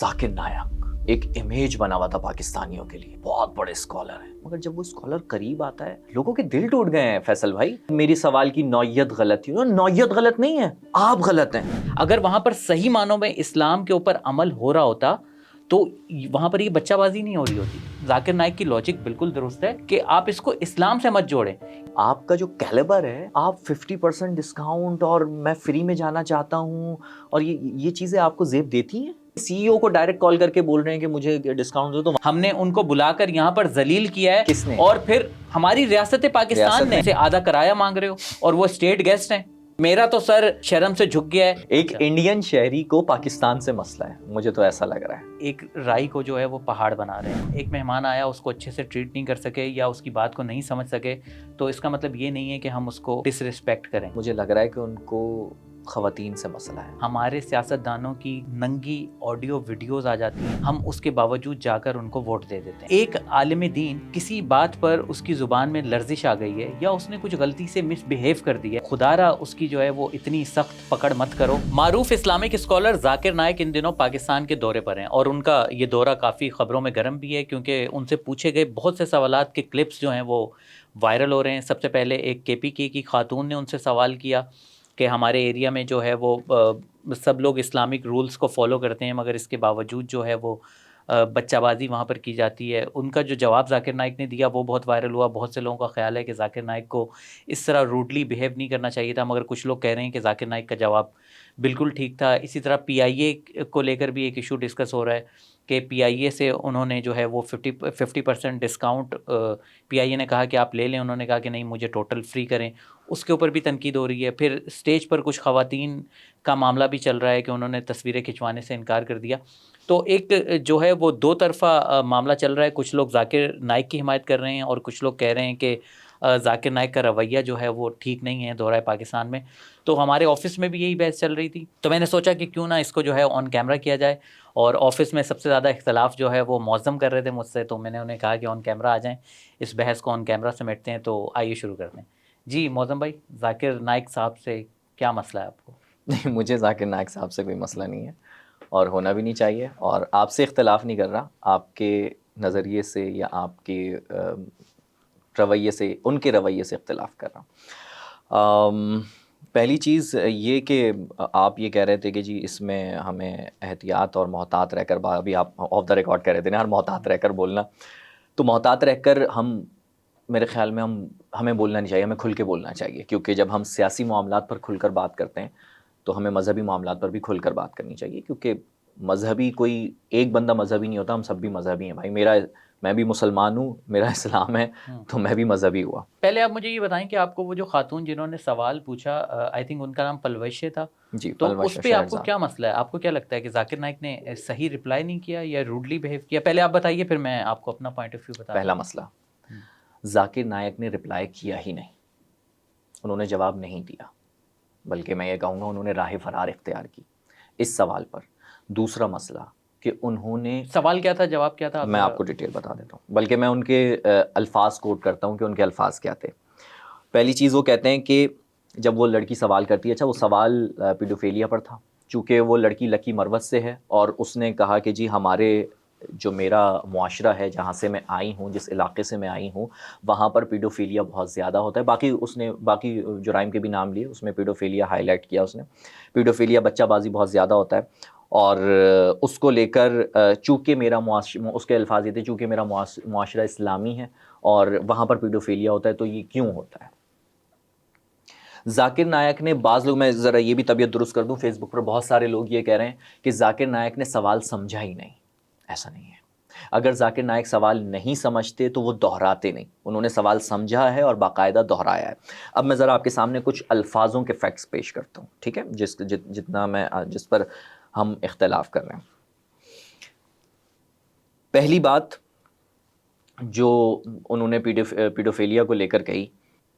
ذاکر نائک ایک امیج بنا ہوا تھا پاکستانیوں کے لیے، بہت بڑے اسکالر ہیں، مگر جب وہ اسکالر قریب آتا ہے لوگوں کے دل ٹوٹ گئے ہیں۔ فیصل بھائی، میری سوال کی نوعیت غلط تھی، نوعیت غلط نہیں ہے، آپ غلط ہیں۔ اگر وہاں پر صحیح معنوں میں اسلام کے اوپر عمل ہو رہا ہوتا تو وہاں پر یہ بچہ بازی نہیں ہو رہی ہوتی۔ ذاکر نائک کی لاجک بالکل درست ہے کہ آپ اس کو اسلام سے مت جوڑیں۔ آپ کا جو کیلیبر ہے، آپ 50% ڈسکاؤنٹ اور میں فری میں جانا چاہتا ہوں، اور یہ چیزیں آپ کو زیب دیتی ہیں؟ سی ای او کو ڈائریکٹ کال کر کے بول رہے ہیں کہ مجھے ڈسکاؤنٹ دو، تو ہم نے ان کو بلا کر یہاں پر ذلیل کیا ہے۔ کس نے؟ اور پھر ہماری ریاست پاکستان نے ریاست سے آدھا کرایہ مانگ رہے ہو، اور وہ اسٹیٹ گیسٹ ہیں۔ میرا تو سر شرم سے جھک گیا ہے۔ ایک انڈین شہری کو پاکستان سے مسئلہ ہے، مجھے تو ایسا لگ رہا ہے۔ ایک رائی کو جو ہے وہ پہاڑ بنا رہے ہیں۔ ایک مہمان آیا، اس کو اچھے سے ٹریٹ نہیں کر سکے یا اس کی بات کو نہیں سمجھ سکے، تو اس کا مطلب یہ نہیں ہے کہ ہم اس کو ڈس رسپیکٹ کریں۔ مجھے لگ رہا ہے کہ ان کو خواتین سے مسئلہ ہے۔ ہمارے سیاستدانوں کی ننگی آڈیو ویڈیوز آ جاتی ہیں، ہم اس کے باوجود جا کر ان کو ووٹ دے دیتے ہیں۔ ایک عالم دین کسی بات پر اس کی زبان میں لرزش آ گئی ہے یا اس نے کچھ غلطی سے مس بہیو کر دی ہے، خدا را اس کی جو ہے وہ اتنی سخت پکڑ مت کرو۔ معروف اسلامک اسکالر ذاکر نائک ان دنوں پاکستان کے دورے پر ہیں، اور ان کا یہ دورہ کافی خبروں میں گرم بھی ہے، کیونکہ ان سے پوچھے گئے بہت سے سوالات کے کلپس جو ہیں وہ وائرل ہو رہے ہیں۔ سب سے پہلے ایک KPK کی خاتون نے ان سے سوال کیا کہ ہمارے ایریا میں جو ہے وہ سب لوگ اسلامک رولز کو فالو کرتے ہیں، مگر اس کے باوجود جو ہے وہ بچہ بازی وہاں پر کی جاتی ہے۔ ان کا جو جواب ذاکر نائک نے دیا وہ بہت وائرل ہوا۔ بہت سے لوگوں کا خیال ہے کہ ذاکر نائک کو اس طرح روڈلی بیہیو نہیں کرنا چاہیے تھا، مگر کچھ لوگ کہہ رہے ہیں کہ ذاکر نائک کا جواب بالکل ٹھیک تھا۔ اسی طرح PIA کو لے کر بھی ایک ایشو ڈسکس ہو رہا ہے کہ PIA سے انہوں نے جو ہے وہ 50% ڈسکاؤنٹ PIA نے کہا کہ آپ لے لیں، انہوں نے کہا کہ نہیں مجھے ٹوٹل فری کریں، اس کے اوپر بھی تنقید ہو رہی ہے۔ پھر اسٹیج پر کچھ خواتین کا معاملہ بھی چل رہا ہے کہ انہوں نے تصویریں کھنچوانے سے انکار کر دیا۔ تو ایک جو ہے وہ دو طرفہ معاملہ چل رہا ہے۔ کچھ لوگ ذاکر نائک کی حمایت کر رہے ہیں اور کچھ لوگ کہہ رہے ہیں کہ ذاکر نائک کا رویہ جو ہے وہ ٹھیک نہیں ہے دورہ پاکستان میں۔ تو ہمارے آفس میں بھی یہی بحث چل رہی تھی، تو میں نے سوچا کہ کیوں نہ اس کو جو ہے آن کیمرہ کیا جائے، اور آفس میں سب سے زیادہ اختلاف جو ہے وہ معظم کر رہے تھے مجھ سے، تو میں نے انہیں کہا کہ آن کیمرہ آ جائیں، اس بحث کو آن کیمرہ سمیٹتے ہیں۔ تو آئیے شروع کرتے ہیں۔ جی معظم بھائی، ذاکر نائک صاحب سے کیا مسئلہ ہے آپ کو؟ نہیں، مجھے ذاکر نائک صاحب سے کوئی مسئلہ نہیں ہے، اور ہونا بھی نہیں چاہیے، اور آپ سے اختلاف نہیں کر رہا، آپ کے نظریے سے یا آپ کے رویے سے، ان کے رویے سے اختلاف کر رہا ہوں۔ پہلی چیز یہ کہ آپ یہ کہہ رہے تھے کہ جی اس میں ہمیں احتیاط اور محتاط رہ کر، ابھی آپ آف دا ریکارڈ کہہ رہے تھے نا، ہر محتاط رہ کر بولنا، تو محتاط رہ کر میرے خیال میں ہمیں بولنا نہیں چاہیے، ہمیں کھل کے بولنا چاہیے، کیونکہ جب ہم سیاسی معاملات پر کھل کر بات کرتے ہیں تو ہمیں مذہبی معاملات پر بھی کھل کر بات کرنی چاہیے، کیونکہ مذہبی کوئی ایک بندہ مذہبی نہیں ہوتا، ہم سب بھی مذہبی ہیں بھائی۔ میں بھی مسلمان ہوں، میرا اسلام ہے، تو میں بھی مذہبی ہوا۔ پہلے آپ مجھے یہ بتائیں کہ آپ کو وہ جو خاتون جنہوں نے سوال پوچھا، آئی تھنک ان کا نام پلوشے تھا، جی، تو پلوش اس پہ آپ کو شہرزاد۔ کیا مسئلہ ہے؟ آپ کو کیا لگتا ہے کہ ذاکر نائک نے صحیح رپلائی نہیں کیا یا روڈلی بیہیو کیا؟ پہلے آپ بتائیے، پھر میں آپ کو اپنا پوائنٹ آف ویو بتا دوں۔ پہلا مسئلہ، ذاکر نائک نے رپلائی کیا ہی نہیں، انہوں نے جواب نہیں دیا، بلکہ میں یہ کہوں گا انہوں نے راہ فرار اختیار کی اس سوال پر۔ دوسرا مسئلہ کہ انہوں نے، سوال کیا تھا، جواب کیا تھا؟ میں آپ کو ڈیٹیل بتا دیتا ہوں، بلکہ میں ان کے الفاظ کوٹ کرتا ہوں کہ ان کے الفاظ کیا تھے۔ پہلی چیز وہ کہتے ہیں کہ جب وہ لڑکی سوال کرتی ہے، اچھا وہ سوال پیڈوفیلیا پر تھا، چونکہ وہ لڑکی لکی مروت سے ہے، اور اس نے کہا کہ جی ہمارے جو میرا معاشرہ ہے، جہاں سے میں آئی ہوں، جس علاقے سے میں آئی ہوں، وہاں پر پیڈوفیلیا بہت زیادہ ہوتا ہے۔ باقی جرائم کے بھی نام لیے، اس میں پیڈوفیلیا ہائی لائٹ کیا اس نے۔ پیڈوفیلیا بچہ بازی بہت زیادہ ہوتا ہے، اور اس کو لے کر چونکہ میرا اس کے الفاظ یہ تھے، چونکہ میرا معاشرہ اسلامی ہے اور وہاں پر پیڈوفیلیا ہوتا ہے، تو یہ کیوں ہوتا ہے؟ ذاکر نائک نے، بعض لوگ، میں ذرا یہ بھی طبیعت درست کر دوں، فیس بک پر بہت سارے لوگ یہ کہہ رہے ہیں کہ ذاکر نائک نے سوال سمجھا ہی نہیں۔ ایسا نہیں ہے۔ اگر ذاکر نائک سوال نہیں سمجھتے تو وہ دہراتے نہیں، انہوں نے سوال سمجھا ہے اور باقاعدہ دہرایا ہے۔ اب میں ذرا آپ کے سامنے کچھ الفاظوں کے فیکٹس پیش کرتا ہوں، ٹھیک ہے، جس پر ہم اختلاف کر رہے ہیں۔ پہلی بات جو انہوں نے پیڈوفیلیا کو لے کر کہی،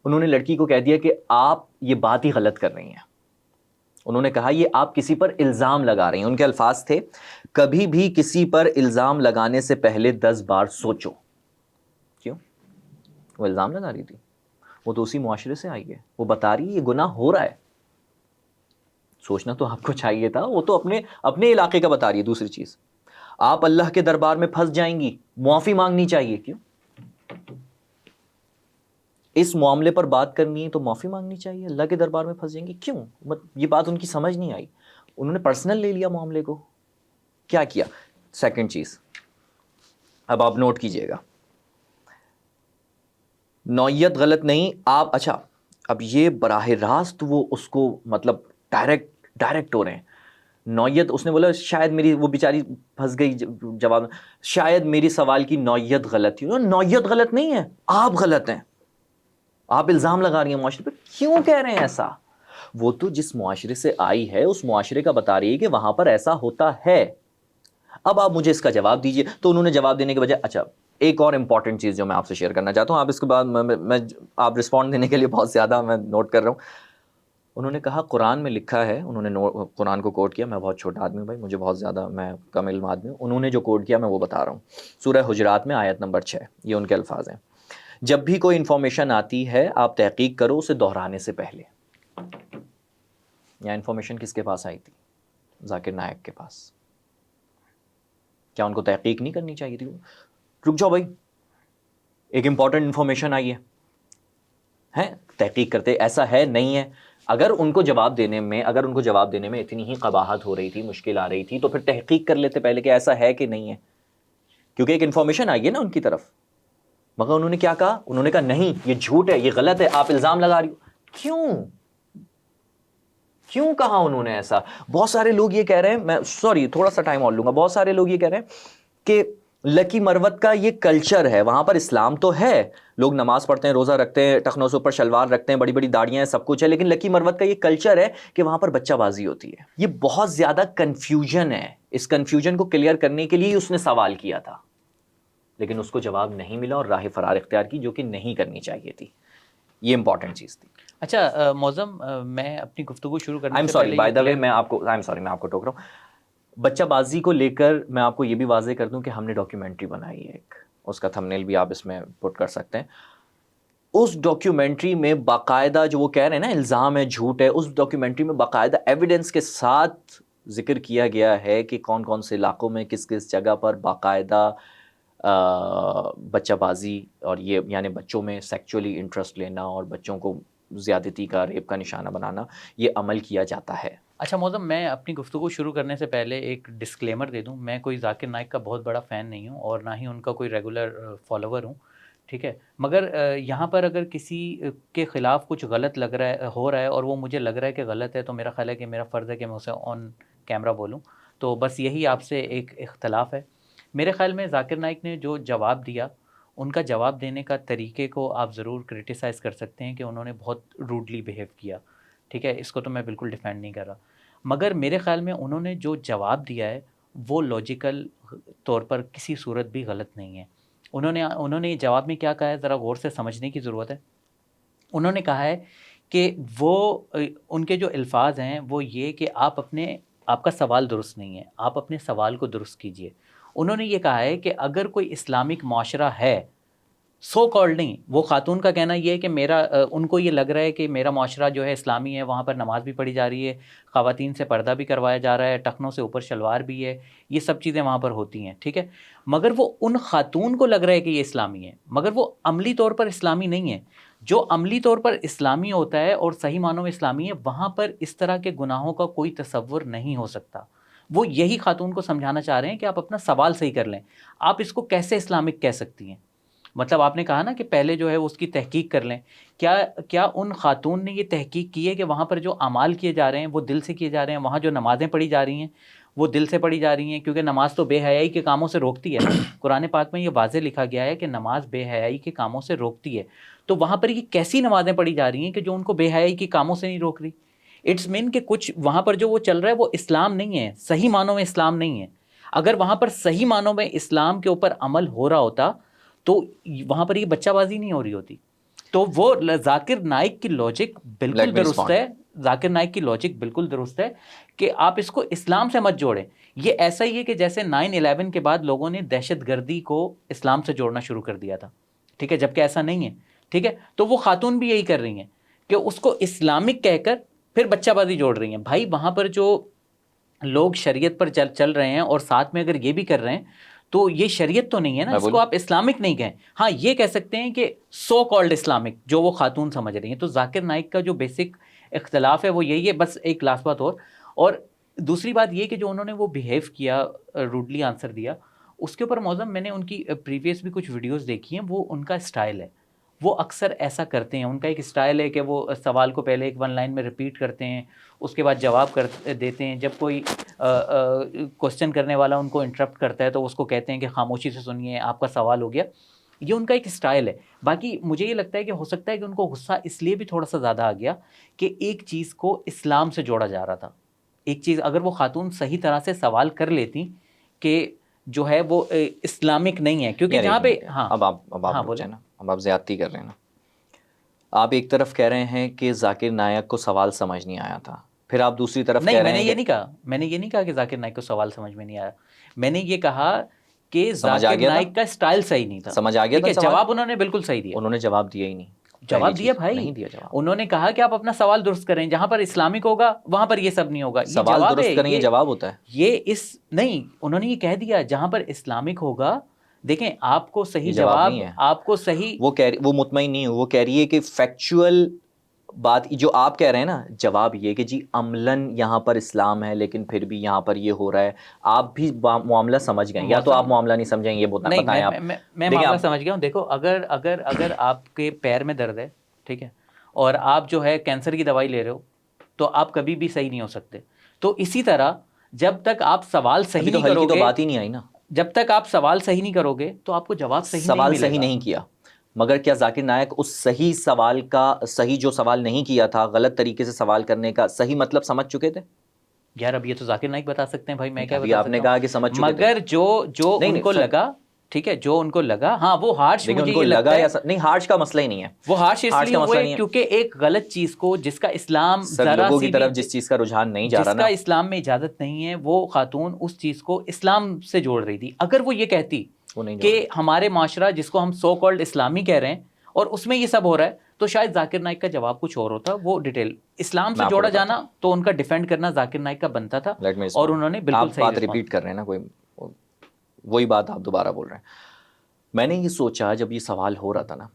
انہوں نے لڑکی کو کہہ دیا کہ آپ یہ بات ہی غلط کر رہی ہیں۔ انہوں نے کہا یہ آپ کسی پر الزام لگا رہی ہیں۔ ان کے الفاظ تھے، کبھی بھی کسی پر الزام لگانے سے پہلے 10 بار سوچو۔ کیوں؟ وہ الزام لگا رہی تھی، وہ تو اسی معاشرے سے آئی ہے، وہ بتا رہی ہے یہ گناہ ہو رہا ہے، سوچنا تو آپ کو چاہیے تھا، وہ تو اپنے علاقے کا بتا رہی ہے۔ دوسری چیز، آپ اللہ کے دربار میں پھنس جائیں گی, معافی مانگنی چاہیے. کیوں؟ اس معاملے پر بات کرنی ہے تو معافی مانگنی چاہیے, اللہ کے دربار میں پھنس جائیں گی کیوں؟ یہ بات ان کی سمجھ نہیں آئی, انہوں نے پرسنل لے لیا معاملے کو. کیا کیا؟ سیکنڈ چیز اب آپ نوٹ کیجئے گا, نوعیت غلط نہیں آپ, اچھا اب یہ براہ راست وہ اس کو مطلب ڈائریکٹ ہو رہے ہیں. نوعیت, اس نے بولا شاید میری, وہ بیچاری پھنس گئی جواب میں, شاید میری سوال کی نوعیت غلط تھی. نوعیت غلط نہیں ہے, آپ غلط ہیں, آپ الزام لگا رہی ہیں معاشرے پہ. کیوں کہہ رہے ہیں ایسا؟ وہ تو جس معاشرے سے آئی ہے اس معاشرے کا بتا رہی ہے کہ وہاں پر ایسا ہوتا ہے. اب آپ مجھے اس کا جواب دیجئے. تو انہوں نے جواب دینے کے بجائے, اچھا ایک اور امپورٹنٹ چیز جو میں آپ سے شیئر کرنا چاہتا ہوں, آپ اس کے بعد میں آپ رسپونڈ دینے کے لیے بہت زیادہ میں نوٹ کر رہا ہوں. انہوں نے کہا قرآن میں لکھا ہے, انہوں نے قرآن کو کوٹ کیا. میں بہت چھوٹا آدمی ہوں بھائی, مجھے بہت زیادہ, میں کم علم آدمی ہوں. انہوں نے جو کوٹ کیا میں وہ بتا رہا ہوں. سورہ حجرات میں آیت نمبر 6, یہ ان کے الفاظ ہیں, جب بھی کوئی انفارمیشن آتی ہے آپ تحقیق کرو اسے دہرانے سے پہلے. یا انفارمیشن کس کے پاس آئی تھی؟ ذاکر نائک کے پاس. کیا ان کو تحقیق نہیں کرنی چاہیے تھی؟ رک جاؤ بھائی, ایک امپورٹنٹ انفارمیشن آئی ہے, تحقیق کرتے. ایسا ہے نہیں ہے. اگر ان کو جواب دینے میں اتنی ہی قباحت ہو رہی تھی, مشکل آ رہی تھی, تو پھر تحقیق کر لیتے پہلے کہ ایسا ہے کہ نہیں ہے, کیونکہ ایک انفارمیشن آئی ہے نا ان کی طرف. مگر انہوں نے کیا کہا؟ انہوں نے کہا نہیں یہ جھوٹ ہے, یہ غلط ہے, آپ الزام لگا رہی ہو. کیوں کہا انہوں نے ایسا؟ بہت سارے لوگ یہ کہہ رہے ہیں, میں سوری تھوڑا سا ٹائم اور لوں گا, بہت سارے لوگ یہ کہہ رہے ہیں کہ لکی مروت کا یہ کلچر ہے, وہاں پر اسلام تو ہے, لوگ نماز پڑھتے ہیں, روزہ رکھتے ہیں, ٹخنوں سے اوپر شلوار رکھتے ہیں, بڑی بڑی داڑیاں ہیں, سب کچھ ہے, لیکن لکی مروت کا یہ کلچر ہے کہ وہاں پر بچہ بازی ہوتی ہے. یہ بہت زیادہ کنفیوژن ہے. اس کنفیوژن کو کلیئر کرنے کے لیے اس نے سوال کیا تھا, لیکن اس کو جواب نہیں ملا اور راہ فرار اختیار کی, جو کہ نہیں کرنی چاہیے تھی. یہ امپورٹنٹ چیز تھی. اچھا معظم, میں اپنی گفتگو شروع کرنے سے سوری پہلے بائی دا وے, میں آپ کو ٹوک رہا ہوں. بچہ بازی کو لے کر میں آپ کو یہ بھی واضح کر دوں کہ ہم نے ڈاکیومنٹری بنائی ہے ایک, اس کا تھمبنیل بھی آپ اس میں پٹ کر سکتے ہیں. اس ڈاکیومنٹری میں باقاعدہ جو وہ کہہ رہے ہیں نا الزام ہے, جھوٹ ہے, اس ڈاکیومنٹری میں باقاعدہ ایویڈنس کے ساتھ ذکر کیا گیا ہے کہ کون کون سے علاقوں میں کس کس جگہ پر باقاعدہ بچہ بازی اور یہ یعنی بچوں میں سیکچولی انٹرسٹ لینا اور بچوں کو زیادتی کا, ریپ کا نشانہ بنانا, یہ عمل کیا جاتا ہے. اچھا معظم, میں اپنی گفتگو شروع کرنے سے پہلے ایک ڈسکلیمر دے دوں. میں کوئی ذاکر نائک کا بہت بڑا فین نہیں ہوں اور نہ ہی ان کا کوئی ریگولر فالوور ہوں, ٹھیک ہے. مگر یہاں پر اگر کسی کے خلاف کچھ غلط ہو رہا ہے اور وہ مجھے لگ رہا ہے کہ غلط ہے, تو میرا خیال ہے کہ میرا فرض ہے کہ میں اسے آن کیمرہ بولوں. تو بس یہی آپ سے ایک اختلاف ہے. میرے خیال میں ذاکر نائک نے جو جواب دیا, ان کا جواب دینے کا طریقے کو آپ ضرور کرٹیسائز کر سکتے ہیں کہ انہوں نے بہت روڈلی بیہیو کیا, ٹھیک ہے. اس کو تو میں بالکل ڈیفینڈ نہیں کر رہا, مگر میرے خیال میں انہوں نے جو جواب دیا ہے وہ لاجیکل طور پر کسی صورت بھی غلط نہیں ہے. انہوں نے جواب میں کیا کہا ہے, ذرا غور سے سمجھنے کی ضرورت ہے. انہوں نے کہا ہے کہ وہ ان کے جو الفاظ ہیں وہ یہ کہ آپ کا سوال درست نہیں ہے, آپ اپنے سوال کو درست کیجئے. انہوں نے یہ کہا ہے کہ اگر کوئی اسلامک معاشرہ ہے, سو کالڈ نہیں, وہ خاتون کا کہنا یہ ہے کہ ان کو یہ لگ رہا ہے کہ میرا معاشرہ جو ہے اسلامی ہے, وہاں پر نماز بھی پڑھی جا رہی ہے, خواتین سے پردہ بھی کروایا جا رہا ہے, ٹخنوں سے اوپر شلوار بھی ہے, یہ سب چیزیں وہاں پر ہوتی ہیں, ٹھیک ہے. مگر وہ ان خاتون کو لگ رہا ہے کہ یہ اسلامی ہے, مگر وہ عملی طور پر اسلامی نہیں ہے. جو عملی طور پر اسلامی ہوتا ہے اور صحیح معنوں میں اسلامی ہے, وہاں پر اس طرح کے گناہوں کا کوئی تصور نہیں ہو سکتا. وہ یہی خاتون کو سمجھانا چاہ رہے ہیں کہ آپ اپنا سوال صحیح کر لیں, آپ اس کو کیسے اسلامک کہہ سکتی ہیں. مطلب آپ نے کہا نا کہ پہلے جو ہے اس کی تحقیق کر لیں. کیا ان خاتون نے یہ تحقیق کی ہے کہ وہاں پر جو اعمال کیے جا رہے ہیں وہ دل سے کیے جا رہے ہیں, وہاں جو نمازیں پڑھی جا رہی ہیں وہ دل سے پڑھی جا رہی ہیں؟ کیونکہ نماز تو بے حیائی کے کاموں سے روکتی ہے. قرآن پاک میں یہ واضح لکھا گیا ہے کہ نماز بے حیائی کے کاموں سے روکتی ہے. تو وہاں پر یہ کیسی نمازیں پڑھی جا رہی ہیں کہ جو ان کو بے حیائی کے کاموں سے نہیں روک رہی؟ اٹس مین کہ کچھ وہاں پر جو وہ چل رہا ہے وہ اسلام نہیں ہے, صحیح معنوں میں اسلام نہیں ہے. اگر وہاں پر صحیح معنوں میں اسلام کے اوپر عمل ہو رہا ہوتا تو وہاں پر یہ بچہ بازی نہیں ہو رہی ہوتی. تو وہ ذاکر نائک کی لاجک بالکل درست ہے, ذاکر نائک کی لاجک بالکل درست ہے کہ آپ اس کو اسلام سے مت جوڑیں. یہ ایسا ہی ہے کہ جیسے 9/11 کے بعد لوگوں نے دہشت گردی کو اسلام سے جوڑنا شروع کر دیا تھا, ٹھیک ہے, جبکہ ایسا نہیں ہے, ٹھیک ہے. تو وہ خاتون بھی یہی کر رہی ہیں کہ اس کو اسلامک کہہ کر پھر بچہ بازی جوڑ رہی ہیں. بھائی وہاں پر جو لوگ شریعت پر چل رہے ہیں اور ساتھ میں اگر یہ بھی کر رہے ہیں تو یہ شریعت تو نہیں ہے نا, اس کو آپ اسلامک نہیں کہیں. ہاں یہ کہہ سکتے ہیں کہ سو کالڈ اسلامک جو وہ خاتون سمجھ رہی ہیں. تو ذاکر نائک کا جو بیسک اختلاف ہے وہ یہی ہے. بس ایک لاسٹ بات اور دوسری بات یہ کہ جو انہوں نے وہ بیہیو کیا, روڈلی آنسر دیا, اس کے اوپر معظم میں نے ان کی پریویس بھی کچھ ویڈیوز دیکھی ہیں. وہ ان کا اسٹائل ہے, وہ اکثر ایسا کرتے ہیں. ان کا ایک اسٹائل ہے کہ وہ سوال کو پہلے ایک ون لائن میں ریپیٹ کرتے ہیں, اس کے بعد جواب دیتے ہیں. جب کوئی کوشچن کرنے والا ان کو انٹرپٹ کرتا ہے تو اس کو کہتے ہیں کہ خاموشی سے سنیے, آپ کا سوال ہو گیا. یہ ان کا ایک اسٹائل ہے. باقی مجھے یہ لگتا ہے کہ ہو سکتا ہے کہ ان کو غصہ اس لیے بھی تھوڑا سا زیادہ آ گیا کہ ایک چیز کو اسلام سے جوڑا جا رہا تھا. ایک چیز اگر وہ خاتون صحیح طرح سے سوال کر لیتی کہ جو ہے وہ اسلامک نہیں ہے, کیونکہ جہاں پہ اب آپ بولیں نا, اب آپ زیادتی کر رہے ہیں نا. آپ ایک طرف کہہ رہے ہیں کہ ذاکر نائک کو سوال سمجھ نہیں آیا تھا, پھر آپ دوسری طرف کہہ رہے ہیں میں نے یہ نہیں کہا کہ ذاکر نائک کو سوال سمجھ میں نہیں آیا. میں نے یہ کہا کہ سمجھ آ ذاکر گیا تھا, نائک کا اسٹائل صحیح نہیں تھا. سمجھ آ گیا تھا سوال. جواب انہوں نے بالکل صحیح دیا. انہوں نے جواب دیا ہی نہیں. جواب دیا بھائی, نہیں دیا جواب. انہوں نے کہا کہ آپ اپنا سوال درست کریں, جہاں پر اسلامک ہوگا وہاں پر یہ سب نہیں ہوگا. سوال درست کریں یہ جواب ہوتا ہے. یہ نہیں, انہوں نے یہ کہہ دیا جہاں پر اسلامک ہوگا. دیکھیں آپ کو صحیح جواب نہیں ہے, آپ کو صحیح, وہ مطمئن نہیں, وہ کہہ رہی ہے کہ فیکچوئل بات جو آپ کہہ رہے ہیں نا, جواب یہ کہ جی عملاً یہاں پر اسلام ہے لیکن پھر بھی یہاں پر یہ ہو رہا ہے. آپ بھی معاملہ سمجھ گئے, یا تو آپ معاملہ نہیں سمجھیں, یہ بتائیں آپ. میں معاملہ سمجھ گیا ہوں. دیکھو اگر آپ کے پیر میں درد ہے, ٹھیک ہے, اور آپ جو ہے کینسر کی دوائی لے رہے ہو, تو آپ کبھی بھی صحیح نہیں ہو سکتے. تو اسی طرح جب تک آپ سوال صحیح نہیں کرو گے, تو بات ہی نہیں آئی نا, جب تک آپ سوال صحیح نہیں کرو گے تو آپ کو جواب صحیح نہیں کیا. مگر کیا ذاکر نائک اس صحیح سوال کا, صحیح جو سوال نہیں کیا تھا, غلط طریقے سے سوال کرنے کا صحیح مطلب سمجھ چکے تھے؟ یار اب یہ تو ذاکر نائک بتا سکتے ہیں بھائی, میں کیا ابھی بتا آپ نے سکتا کہا کہ سمجھ ہوں. چکے تھے. مگر جو ان کو لگا, ٹھیک ہے, جو ان کو لگا, ہاں وہ ہارش, مجھے یہ لگتا ہے نہیں, ہارش کا مسئلہ ہی نہیں ہے. وہ ہارش اس لیے ہوئے کیونکہ ایک غلط چیز کو جس کا اسلام لوگوں کی طرف جس چیز کا رجحان نہیں جا رہا نا, جس کا اسلام میں اجازت نہیں ہے, وہ خاتون اس چیز کو اسلام سے جوڑ رہی تھی. اگر وہ یہ کہتی کہ ہمارے معاشرہ جس کو ہم سو کالڈ اسلامی کہہ رہے ہیں اور اس میں یہ سب ہو رہا ہے, تو شاید ذاکر نائک کا جواب کچھ اور ہوتا. وہ ڈیٹیل اسلام سے جوڑا جانا تو ان کا ڈیفینڈ کرنا ذاکر نائک کا بنتا تھا, اور انہوں نے بالکل صحیح بات ریپیٹ کر رہے ہیں نا, کوئی وہی بات آپ دوبارہ بول رہے ہیں. میں نے یہ سوچا جب یہ سوال ہو رہا تھا نا,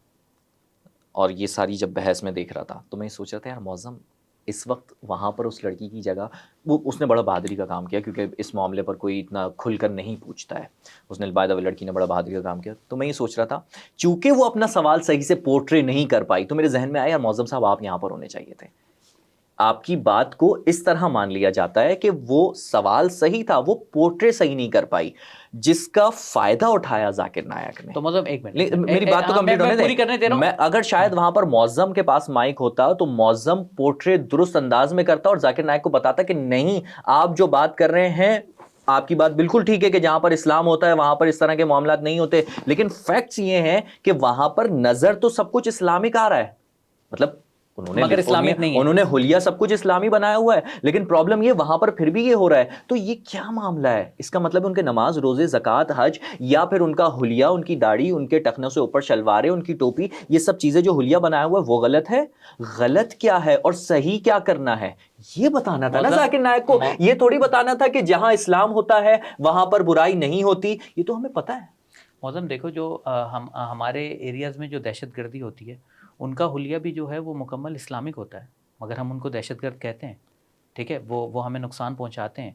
اور یہ ساری جب بحث میں دیکھ رہا تھا, تو میں یہ سوچ رہا تھا یار معظم اس وقت وہاں پر اس لڑکی کی جگہ, وہ اس نے بڑا بہادری کا کام کیا, کیونکہ اس معاملے پر کوئی اتنا کھل کر نہیں پوچھتا ہے. اس نے بائی دا وے لڑکی نے بڑا بہادری کا کام کیا. تو میں یہ سوچ رہا تھا, چونکہ وہ اپنا سوال صحیح سے پورٹرے نہیں کر پائی, تو میرے ذہن میں آیا یار معظم صاحب آپ یہاں پر ہونے چاہیے تھے. آپ کی بات کو اس طرح مان لیا جاتا ہے کہ وہ سوال صحیح تھا, وہ پورٹرے صحیح نہیں کر پائی, جس کا فائدہ اٹھایا ذاکر نائک نے. تو مطلب ایک منٹ, میری بات تو کمپلیٹ ہونے دیں. میں اگر شاید وہاں پر معظم کے پاس مائک ہوتا تو معظم پورٹرے درست انداز میں کرتا اور ذاکر نائک کو بتاتا کہ نہیں, آپ جو بات کر رہے ہیں آپ کی بات بالکل ٹھیک ہے کہ جہاں پر اسلام ہوتا ہے وہاں پر اس طرح کے معاملات نہیں ہوتے, لیکن فیکٹس یہ ہیں کہ وہاں پر نظر تو سب کچھ اسلامک آ رہا ہے. مطلب انہوں نے حلیہ سب کچھ اسلامی بنایا ہوا ہے, لیکن پرابلم یہ وہاں پر پھر بھی یہ ہو رہا ہے. تو یہ کیا معاملہ ہے؟ اس کا مطلب ان کے نماز, روزے, زکوٰۃ, حج, یا پھر ان کا حلیہ, ان کی داڑھی, ان کے ٹخنوں سے اوپر شلواریں, ان کی ٹوپی, یہ سب چیزیں جو حلیہ بنایا ہوا ہے وہ غلط ہے؟ غلط کیا ہے اور صحیح کیا کرنا ہے یہ بتانا تھا نا ذاکر نائک کو. یہ تھوڑی بتانا تھا کہ جہاں اسلام ہوتا ہے وہاں پر برائی نہیں ہوتی. یہ تو ہمیں پتہ ہے. معظم دیکھو, جو ہمارے ایریاز میں جو دہشت گردی ہوتی ہے, ان کا حلیہ بھی جو ہے وہ مکمل اسلامک ہوتا ہے, مگر ہم ان کو دہشت گرد کہتے ہیں, ٹھیک ہے, وہ ہمیں نقصان پہنچاتے ہیں.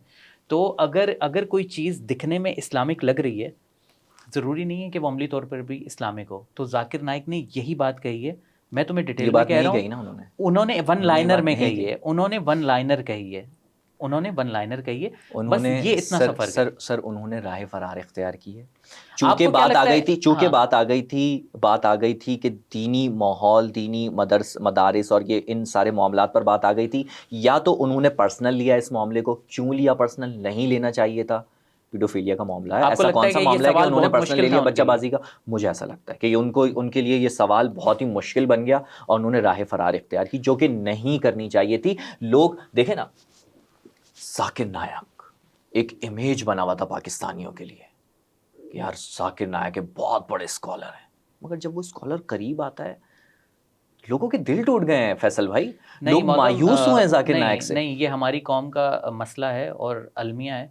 تو اگر کوئی چیز دکھنے میں اسلامک لگ رہی ہے, ضروری نہیں ہے کہ وہ عملی طور پر بھی اسلامک ہو. تو ذاکر نائک نے یہی بات کہی ہے, میں تمہیں ڈیٹیل میں کہہ رہا ہوں, انہوں نے ون لائنر میں کہی ہے, انہوں نے ون لائنر کہی ہے, بس یہ اتنا سا فرق ہے. سر انہوں نے راہ فرار اختیار کی ہے, چونکہ بات آ گئی تھی کہ دینی ماحول, دینی مدارس اور یہ ان سارے معاملات پر بات آ گئی تھی. یا تو انہوں نے پرسنل لیا اس معاملے کو, کیوں لیا پرسنل, نہیں لینا چاہیے تھا. پیڈوفیلیا کا معاملہ ہے, ایسا کون سا معاملہ ہے کہ انہوں نے پرسنل لے لیا بچہ بازی کا؟ مجھے ایسا لگتا ہے کہ ان کے لیے یہ سوال بہت ہی مشکل بن گیا اور انہوں نے راہ فرار اختیار کی, جو کہ نہیں کرنی چاہیے تھی. لوگ دیکھیں نا, ذاکر نائک ایک امیج بنا ہوا تھا پاکستانیوں کے لیے کہ یار ذاکر نائک بہت بڑے اسکالر ہیں, مگر جب وہ اسکالر قریب آتا ہے لوگوں کے دل ٹوٹ گئے ہیں فیصل بھائی, نہیں لوگ مایوس ہوئے ہیں ذاکر نائک سے. نہیں, یہ ہماری قوم کا مسئلہ ہے اور المیہ ہے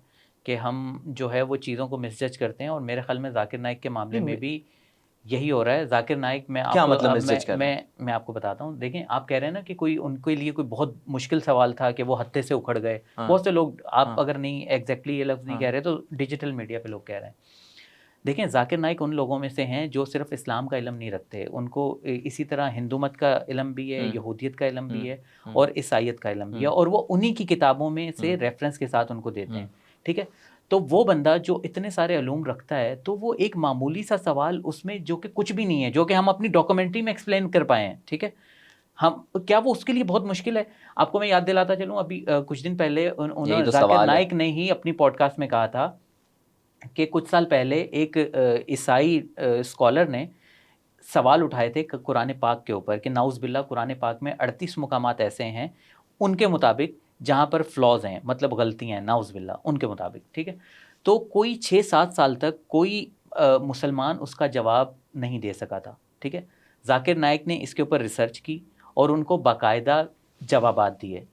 کہ ہم جو ہے وہ چیزوں کو مس جج کرتے ہیں, اور میرے خیال میں ذاکر نائک کے معاملے میں بھی یہی ہو رہا ہے. ذاکر نائک میں کیا آپ مطلب مسج کر رہے ہیں؟ میں آپ کو بتاتا ہوں. دیکھیں آپ کہہ رہے ہیں نا کہ کوئی ان کے لیے کوئی بہت مشکل سوال تھا کہ وہ ہتھے سے اکھڑ گئے. بہت سے لوگ, آپ اگر نہیں ایگزیکٹلی یہ لفظ نہیں کہہ رہے تو ڈیجیٹل میڈیا پہ لوگ کہہ رہے ہیں. دیکھیں ذاکر نائک ان لوگوں میں سے ہیں جو صرف اسلام کا علم نہیں رکھتے, ان کو اسی طرح ہندو مت کا علم بھی ہے, یہودیت کا علم بھی ہے, اور عیسائیت کا علم بھی ہے, اور وہ انہی کی کتابوں میں سے ریفرنس کے ساتھ ان کو دیتے ہیں. ٹھیک ہے, تو وہ بندہ جو اتنے سارے علوم رکھتا ہے, تو وہ ایک معمولی سا سوال اس میں جو کہ کچھ بھی نہیں ہے, جو کہ ہم اپنی ڈاکومنٹری میں ایکسپلین کر پائے ہیں, ٹھیک ہے, ہم کیا وہ اس کے لیے بہت مشکل ہے؟ آپ کو میں یاد دلاتا چلوں, ابھی کچھ دن پہلے انہوں ذاکر نائک نے ہی اپنی پوڈ کاسٹ میں کہا تھا کہ کچھ سال پہلے ایک عیسائی اسکالر نے سوال اٹھائے تھے قرآن پاک کے اوپر کہ نعوذ باللہ قرآن پاک میں 38 مقامات ایسے ہیں ان کے مطابق جہاں پر فلاز ہیں, مطلب غلطیاں ہیں, نعوذ باللہ ان کے مطابق. ٹھیک ہے, تو کوئی 6-7 سال تک کوئی مسلمان اس کا جواب نہیں دے سکا تھا. ٹھیک ہے, ذاکر نائک نے اس کے اوپر ریسرچ کی اور ان کو باقاعدہ جوابات دیے,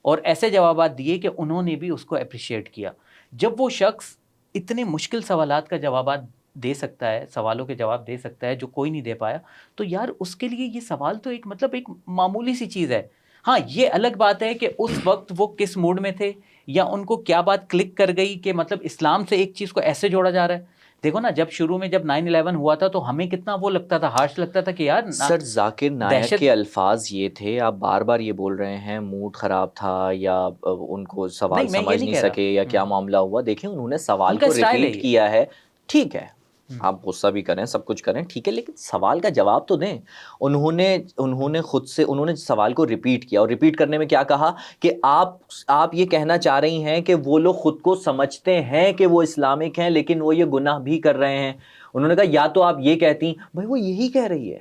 اور ایسے جوابات دیے کہ انہوں نے بھی اس کو اپریشیٹ کیا. جب وہ شخص اتنے مشکل سوالات کا جوابات دے سکتا ہے, سوالوں کے جواب دے سکتا ہے جو کوئی نہیں دے پایا, تو یار اس کے لیے یہ سوال تو ایک مطلب ایک معمولی سی چیز ہے. ہاں یہ الگ بات ہے کہ اس وقت وہ کس موڈ میں تھے, یا ان کو کیا بات کلک کر گئی کہ مطلب اسلام سے ایک چیز کو ایسے جوڑا جا رہا ہے. دیکھو نا, جب شروع میں جب 9/11 ہوا تھا تو ہمیں کتنا وہ لگتا تھا, ہارش لگتا تھا کہ یار سر ذاکر نائک کے الفاظ یہ تھے, آپ بار بار یہ بول رہے ہیں موڈ خراب تھا یا ان کو سوال میں یہ سمجھ نہیں نہیں کہہ رہا. سکے یا کیا معاملہ ہوا. دیکھیں انہوں نے سوال ان کا کو اسٹائل ہے ریپیٹ یہ. کیا ہے, ٹھیک ہے, آپ غصہ بھی کریں, سب کچھ کریں, ٹھیک ہے, لیکن سوال کا جواب تو دیں. انہوں نے خود سے انہوں نے سوال کو ریپیٹ کیا, اور ریپیٹ کرنے میں کیا کہا کہ آپ یہ کہنا چاہ رہی ہیں کہ وہ لوگ خود کو سمجھتے ہیں کہ وہ اسلامک ہیں لیکن وہ یہ گناہ بھی کر رہے ہیں. انہوں نے کہا یا تو آپ یہ کہتی, بھائی وہ یہی کہہ رہی ہے,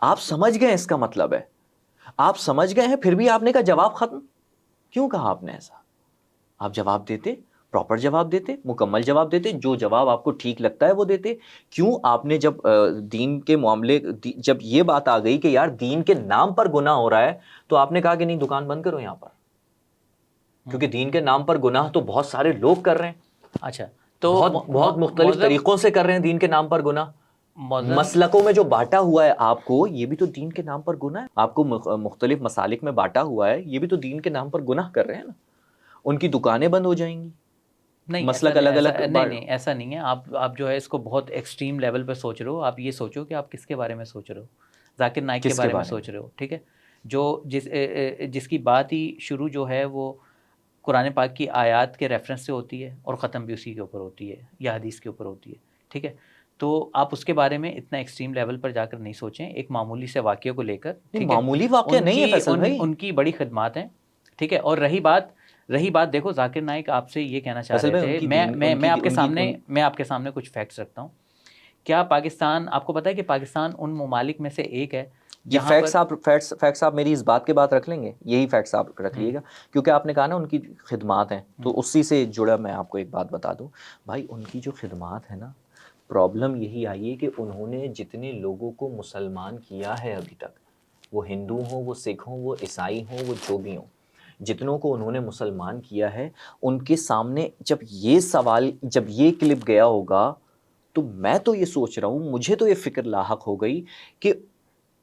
آپ سمجھ گئے, اس کا مطلب ہے آپ سمجھ گئے ہیں, پھر بھی آپ نے کہا جواب ختم. کیوں کہا آپ نے ایسا؟ آپ جواب دیتے, پراپر جواب دیتے, مکمل جواب دیتے, جو جواب آپ کو ٹھیک لگتا ہے وہ دیتے. کیوں آپ نے جب دین کے معاملے, جب یہ بات آ گئی کہ یار دین کے نام پر گناہ ہو رہا ہے, تو آپ نے کہا کہ نہیں دکان بند کرو یہاں پر, کیونکہ دین کے نام پر گناہ تو بہت سارے لوگ کر رہے ہیں. اچھا, تو بہت مختلف طریقوں سے کر رہے ہیں دین کے نام پر گناہ. مسلکوں میں جو بانٹا ہوا ہے آپ کو, یہ بھی تو دین کے نام پر گناہ ہے. آپ کو مختلف مسالک میں بانٹا ہوا ہے, یہ بھی تو دین کے نام پر گناہ کر رہے ہیں نا. ان کی دکانیں بند ہو جائیں گی, نہیں مسلک الگ الگ. نہیں ایسا نہیں ہے. آپ جو ہے اس کو بہت ایکسٹریم لیول پہ سوچ رہے ہو. آپ یہ سوچو کہ آپ کس کے بارے میں سوچ رہے ہو, ذاکر نائک کے بارے میں سوچ رہے ہو. ٹھیک ہے, جو جس کی بات ہی شروع جو ہے وہ قرآن پاک کی آیات کے ریفرنس سے ہوتی ہے اور ختم بھی اسی کے اوپر ہوتی ہے یا حدیث کے اوپر ہوتی ہے. ٹھیک ہے, تو آپ اس کے بارے میں اتنا ایکسٹریم لیول پر جا کر نہیں سوچیں. ایک معمولی سے واقعے کو لے کر, ٹھیک ہے, معمولی واقعہ نہیں ہے فیصل بھائی, ان کی بڑی خدمات ہیں. ٹھیک ہے, اور رہی بات دیکھو ذاکر نائک آپ سے یہ کہنا چاہ رہے تھے, میں آپ کے سامنے کچھ فیکٹس رکھتا ہوں. کیا پاکستان, آپ کو پتا ہے کہ پاکستان ان ممالک میں سے ایک ہے یہ فیکٹس آپ میری اس بات کے بعد رکھ لیں گے, یہی فیکٹس آپ رکھ لیے گا, کیونکہ آپ نے کہا نا ان کی خدمات ہیں, تو اسی سے جڑا میں آپ کو ایک بات بتا دوں بھائی, ان کی جو خدمات ہیں نا, پرابلم یہی آئی ہے کہ انہوں نے جتنے لوگوں کو مسلمان کیا ہے ابھی تک, وہ ہندو ہوں, وہ سکھ ہوں, وہ عیسائی ہوں, وہ جو بھی ہوں, جتنوں کو انہوں نے مسلمان کیا ہے, ان کے سامنے جب یہ کلپ گیا ہوگا, تو میں تو یہ سوچ رہا ہوں, مجھے تو یہ فکر لاحق ہو گئی کہ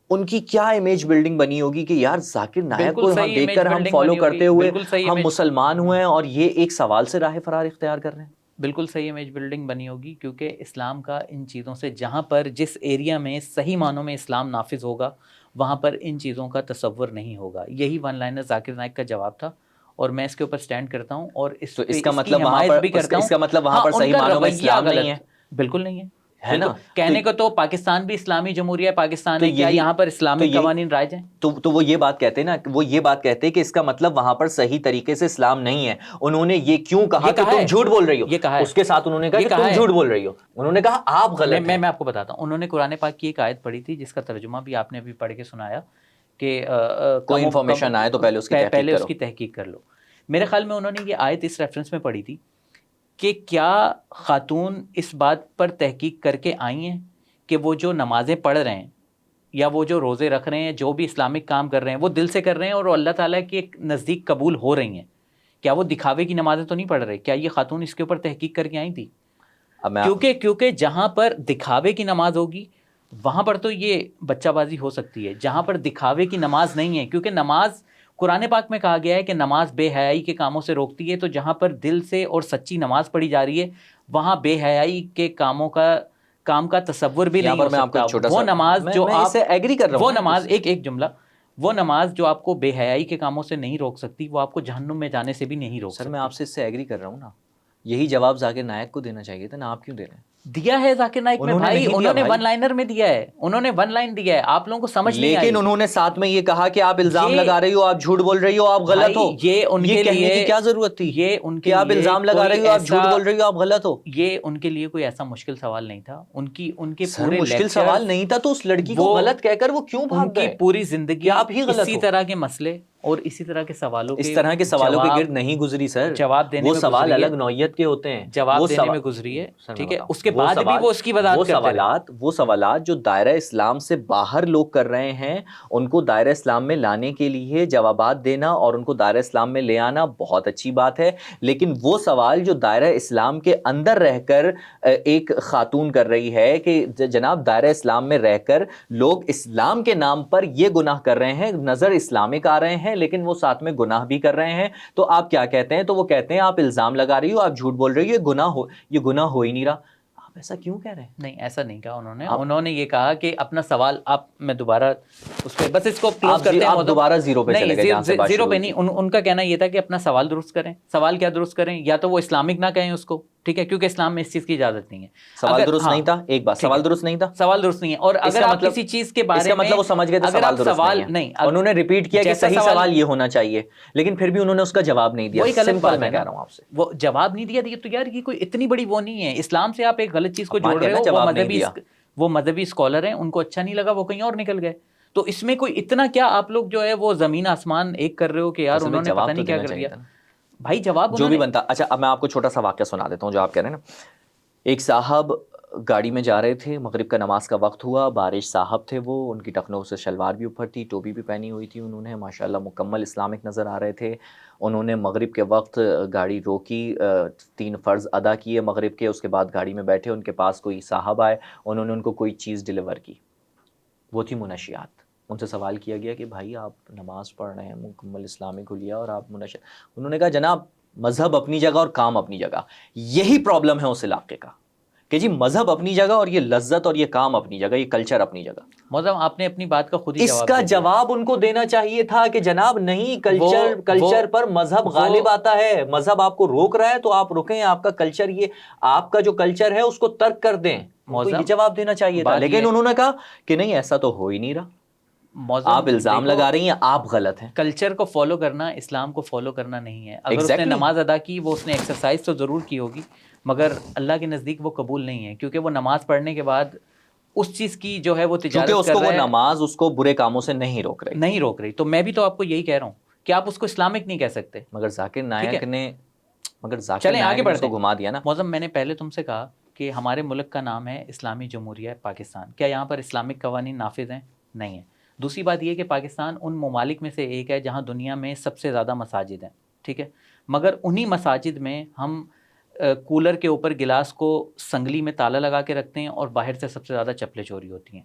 ان کی کیا امیج بلڈنگ بنی ہوگی کہ یار ذاکر نائک کو ہم دیکھ کر ہم فالو کرتے ہوئے ہم مسلمان ہوئے ہیں, اور یہ ایک سوال سے راہ فرار اختیار کر رہے ہیں. بالکل صحیح امیج بلڈنگ بنی ہوگی, کیونکہ اسلام کا ان چیزوں سے, جہاں پر جس ایریا میں صحیح معنوں میں اسلام نافذ ہوگا وہاں پر ان چیزوں کا تصور نہیں ہوگا. یہی ون لائنر ذاکر نائک کا جواب تھا, اور میں اس کے اوپر سٹینڈ کرتا ہوں, اور اس کا مطلب کی حمایت بھی کرتا ہوں. اس کا مطلب وہاں پر صحیح معنوں میں اسلام نہیں ہے. بالکل نہیں ہے, ہے نا, کہنے کو تو پاکستان بھی اسلامی جمہوریہ پاکستان ہے, کیا یہاں پر اسلامی قوانین رائج ہیں؟ تو وہ یہ بات کہتے ہیں نا, وہ یہ بات کہتے ہیں کہ اس کا مطلب وہاں پر صحیح طریقے سے اسلام نہیں ہے. انہوں نے یہ کیوں کہا کہ تم جھوٹ بول رہی ہو, اس کے ساتھ انہوں نے کہا کہ تم جھوٹ بول رہی ہو, انہوں نے کہا آپ غلط ہیں. میں آپ کو بتاتا ہوں, انہوں نے قرآن پاک کی ایک آیت پڑھی تھی جس کا ترجمہ بھی آپ نے ابھی پڑھ کے سنایا کہ کوئی انفارمیشن آئے تو پہلے اس کی تحقیق کر لو. میرے خیال میں انہوں نے یہ آیت اس ریفرنس میں پڑھی تھی کہ کیا خاتون اس بات پر تحقیق کر کے آئی ہیں کہ وہ جو نمازیں پڑھ رہے ہیں یا وہ جو روزے رکھ رہے ہیں, جو بھی اسلامک کام کر رہے ہیں, وہ دل سے کر رہے ہیں اور وہ اللہ تعالیٰ کے نزدیک قبول ہو رہی ہیں. کیا وہ دکھاوے کی نمازیں تو نہیں پڑھ رہے؟ کیا یہ خاتون اس کے اوپر تحقیق کر کے آئی تھی؟ کیونکہ جہاں پر دکھاوے کی نماز ہوگی وہاں پر تو یہ بچہ بازی ہو سکتی ہے. جہاں پر دکھاوے کی نماز نہیں ہے, کیونکہ نماز قرآن پاک میں کہا گیا ہے کہ نماز بے حیائی کے کاموں سے روکتی ہے, تو جہاں پر دل سے اور سچی نماز پڑھی جا رہی ہے وہاں بے حیائی کے کام کا تصور بھی نہیں ہو سکتا. وہ نماز جو آپ ایگری کر رہا ہوں, وہ نماز ایک جملہ, وہ نماز جو آپ کو بے حیائی کے کاموں سے نہیں روک سکتی, وہ آپ کو جہنم میں جانے سے بھی نہیں روک سکتی. سر میں آپ سے اس سے ایگری کر رہا ہوں نا. یہی جواب ذاکر نائک کو دینا چاہیے تھا نا, آپ کیوں دے رہے ہیں؟ دیا ہے ذاکر نائک میں بھائی, انہوں نے ون لائنر میں دیا ہے, انہوں نے ون لائن دیا ہے, آپ لوگوں کو سمجھ نہیں آئی. لیکن انہوں نے ساتھ میں یہ کہا کہ آپ الزام لگا رہی ہو, آپ جھوٹ بول رہی ہو, آپ غلط ہو. یہ ان کے کہنے کی کیا ضرورت تھی؟ یہ ان کے کہ آپ الزام لگا رہی ہو, آپ جھوٹ بول رہی ہو, آپ غلط ہو. یہ ان کے لیے کوئی ایسا مشکل سوال نہیں تھا. ان کے پورے مشکل سوال نہیں تھا تو اس لڑکی کو غلط کہہ کر وہ کیوں بھاگ گئے؟ ان کی پوری زندگی آپ ہی غلط اسی طرح کے مسئلے اور اسی طرح کے سوالوں اس طرح کے سوالوں کے گرد نہیں گزری سر. جواب دینے وہ سوال الگ نوعیت کے ہوتے ہیں, جواب دینے میں گزری ہے, ٹھیک ہے. اس کے بعد بھی وہ اس کی وضاحت کرتے رہے. وہ سوالات جو دائرہ اسلام سے باہر لوگ کر رہے ہیں, ان کو دائرہ اسلام میں لانے کے لیے جوابات دینا اور ان کو دائرہ اسلام میں لے آنا بہت اچھی بات ہے. لیکن وہ سوال جو دائرہ اسلام کے اندر رہ کر ایک خاتون کر رہی ہے کہ جناب دائرہ اسلام میں رہ کر لوگ اسلام کے نام پر یہ گناہ کر رہے ہیں, نظر اسلامک آ رہے ہیں, لیکن وہ ساتھ میں گناہ بھی کر رہے ہیں, تو آپ کیا کہتے ہیں؟ تو وہ کہتے ہیں آپ الزام لگا رہی ہو, آپ جھوٹ بول رہی ہو, یہ گناہ ہو ہی نہیں رہا. آپ ایسا کیوں کہہ رہے ہیں؟ نہیں, ایسا نہیں کہا انہوں نے یہ کہا کہ اپنا سوال میں دوبارہ اس پہ بس اس کو کلوز کرتے ہیں. آپ دوبارہ زیرو پہ چلے گئے جہاں سے بات زیرو پہ نہیں, ان کا کہنا یہ تھا کہ اپنا سوال درست کریں. سوال کیا درست کریں؟ یا تو وہ اسلامک نہ کہیں اس کو, ٹھیک ہے, کیونکہ اسلام میں اس چیز کی اجازت نہیں ہے. سوال درست نہیں تھا, ایک بات, سوال درست نہیں تھا, سوال درست نہیں ہے. اور اگر آپ کسی چیز کے بارے میں مطلب وہ سمجھ گئے تو سوال درست نہیں ہے. انہوں نے ریپیٹ کیا کہ صحیح سوال یہ ہونا چاہیے, لیکن پھر بھی انہوں نے اس کا جواب نہیں دیا. سمپل میں کہہ رہا ہوں آپ سے, وہ جواب نہیں دیا تو یار یہ کوئی اتنی بڑی وہ نہیں ہے. اسلام سے آپ ایک غلط چیز کو جوڑ رہے ہو. وہ مذہبی اسکالر ہیں, ان کو اچھا نہیں لگا, وہ کہیں اور نکل گئے. تو اس میں کوئی اتنا کیا آپ لوگ جو ہے وہ زمین آسمان ایک کر رہے ہو کہ یار انہوں نے پتہ نہیں کیا کر دیا. بھائی جواب جو بھی بنتا. اچھا اب میں آپ کو چھوٹا سا واقعہ سنا دیتا ہوں جو آپ کہہ رہے ہیں نا. ایک صاحب گاڑی میں جا رہے تھے, مغرب کا نماز کا وقت ہوا, بارش صاحب تھے وہ, ان کی ٹخنوں سے شلوار بھی اوپر تھی, ٹوپی بھی پہنی ہوئی تھی انہوں نے, ماشاءاللہ مکمل اسلامک نظر آ رہے تھے. انہوں نے مغرب کے وقت گاڑی روکی, 3 فرض ادا کیے مغرب کے, اس کے بعد گاڑی میں بیٹھے, ان کے پاس کوئی صاحب آئے, انہوں نے ان کو کوئی چیز ڈیلیور کی, وہ تھی منشیات. ان سے سوال کیا گیا کہ بھائی آپ نماز پڑھ رہے ہیں, مکمل اسلامک حلیہ, اور آپ منشیات. انہوں نے کہا جناب مذہب اپنی جگہ اور کام اپنی جگہ. یہی پرابلم ہے اس علاقے کا کہ جی مذہب اپنی جگہ اور یہ لذت اور یہ کام اپنی جگہ, یہ کلچر اپنی جگہ. مولانا آپ نے اپنی بات کا خود ہی اس کا جواب ان کو دینا چاہیے تھا کہ جناب نہیں, کلچر پر مذہب غالب آتا ہے, مذہب آپ کو روک رہا ہے تو آپ رکیں, آپ کا کلچر, یہ آپ کا جو کلچر ہے اس کو ترک کر دیں. یہ جواب دینا چاہیے تھا, لیکن انہوں نے کہا کہ نہیں ایسا تو ہو ہی نہیں رہا, آپ الزام لگا رہی ہیں, آپ غلط ہیں. کلچر کو فالو کرنا اسلام کو فالو کرنا نہیں ہے. اگر اس نے نماز ادا کی, وہ اس نے ایکسرسائز تو ضرور کی ہوگی, مگر اللہ کے نزدیک وہ قبول نہیں ہے, کیونکہ وہ نماز پڑھنے کے بعد اس چیز کی جو ہے وہ تجارت کر رہا ہے. وہ نماز اس کو برے کاموں سے نہیں روک رہی. تو میں بھی تو آپ کو یہی کہہ رہا ہوں کہ آپ اس کو اسلامک نہیں کہہ سکتے. مگر ذاکر نائک نے چلیں آگے بڑھتے ہیں. گھما دیا نا. موزم میں نے پہلے تم سے کہا کہ ہمارے ملک کا نام ہے اسلامی جمہوریہ پاکستان. کیا یہاں پر اسلامک قوانین نافذ ہیں؟ نہیں ہیں. دوسری بات یہ کہ پاکستان ان ممالک میں سے ایک ہے جہاں دنیا میں سب سے زیادہ مساجد ہیں, ٹھیک ہے, مگر انہی مساجد میں ہم کولر کے اوپر گلاس کو سنگلی میں تالا لگا کے رکھتے ہیں اور باہر سے سب سے زیادہ چپلیں چوری ہوتی ہیں.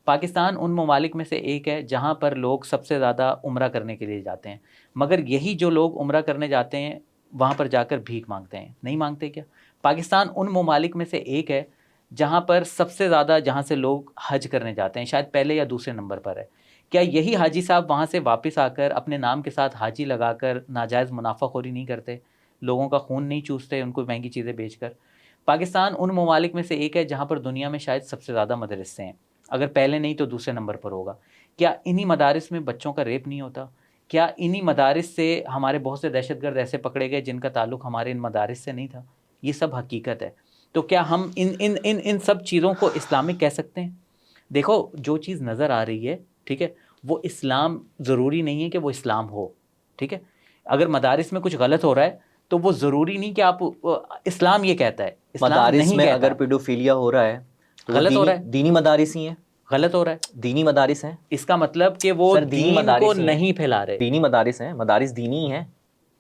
پاکستان ان ممالک میں سے ایک ہے جہاں پر لوگ سب سے زیادہ عمرہ کرنے کے لیے جاتے ہیں, مگر یہی جو لوگ عمرہ کرنے جاتے ہیں وہاں پر جا کر بھیک مانگتے ہیں. نہیں مانگتے کیا؟ پاکستان ان ممالک میں سے ایک ہے جہاں پر سب سے زیادہ جہاں سے لوگ حج کرنے جاتے ہیں, شاید پہلے یا دوسرے نمبر پر ہے. کیا یہی حاجی صاحب وہاں سے واپس آ کر اپنے نام کے ساتھ حاجی لگا کر ناجائز منافع خوری نہیں کرتے, لوگوں کا خون نہیں چوستے ان کو مہنگی چیزیں بیچ کر؟ پاکستان ان ممالک میں سے ایک ہے جہاں پر دنیا میں شاید سب سے زیادہ مدرسے ہیں, اگر پہلے نہیں تو دوسرے نمبر پر ہوگا. کیا انہی مدارس میں بچوں کا ریپ نہیں ہوتا؟ کیا انہی مدارس سے ہمارے بہت سے دہشت گرد ایسے پکڑے گئے جن کا تعلق ہمارے ان مدارس سے نہیں تھا؟ یہ سب حقیقت ہے. تو کیا ہم ان سب چیزوں کو اسلامک کہہ سکتے ہیں؟ دیکھو جو چیز نظر آ رہی ہے, ٹھیک ہے, وہ اسلام ضروری نہیں ہے کہ وہ اسلام ہو, ٹھیک ہے. اگر مدارس میں کچھ غلط ہو رہا ہے تو وہ ضروری نہیں کہ آپ اسلام یہ کہتا ہے. مدارس میں اگر پیڈوفیلیا ہو رہا ہے, غلط ہو رہا ہے, دینی مدارس ہی ہیں. غلط ہو رہا ہے. دینی مدارس ہیں, اس کا مطلب کہ وہ سر دینی دین مدارس کو ہی ہیں. نہیں پھیلا رہے. دینی مدارس ہیں, مدارس دینی ہیں,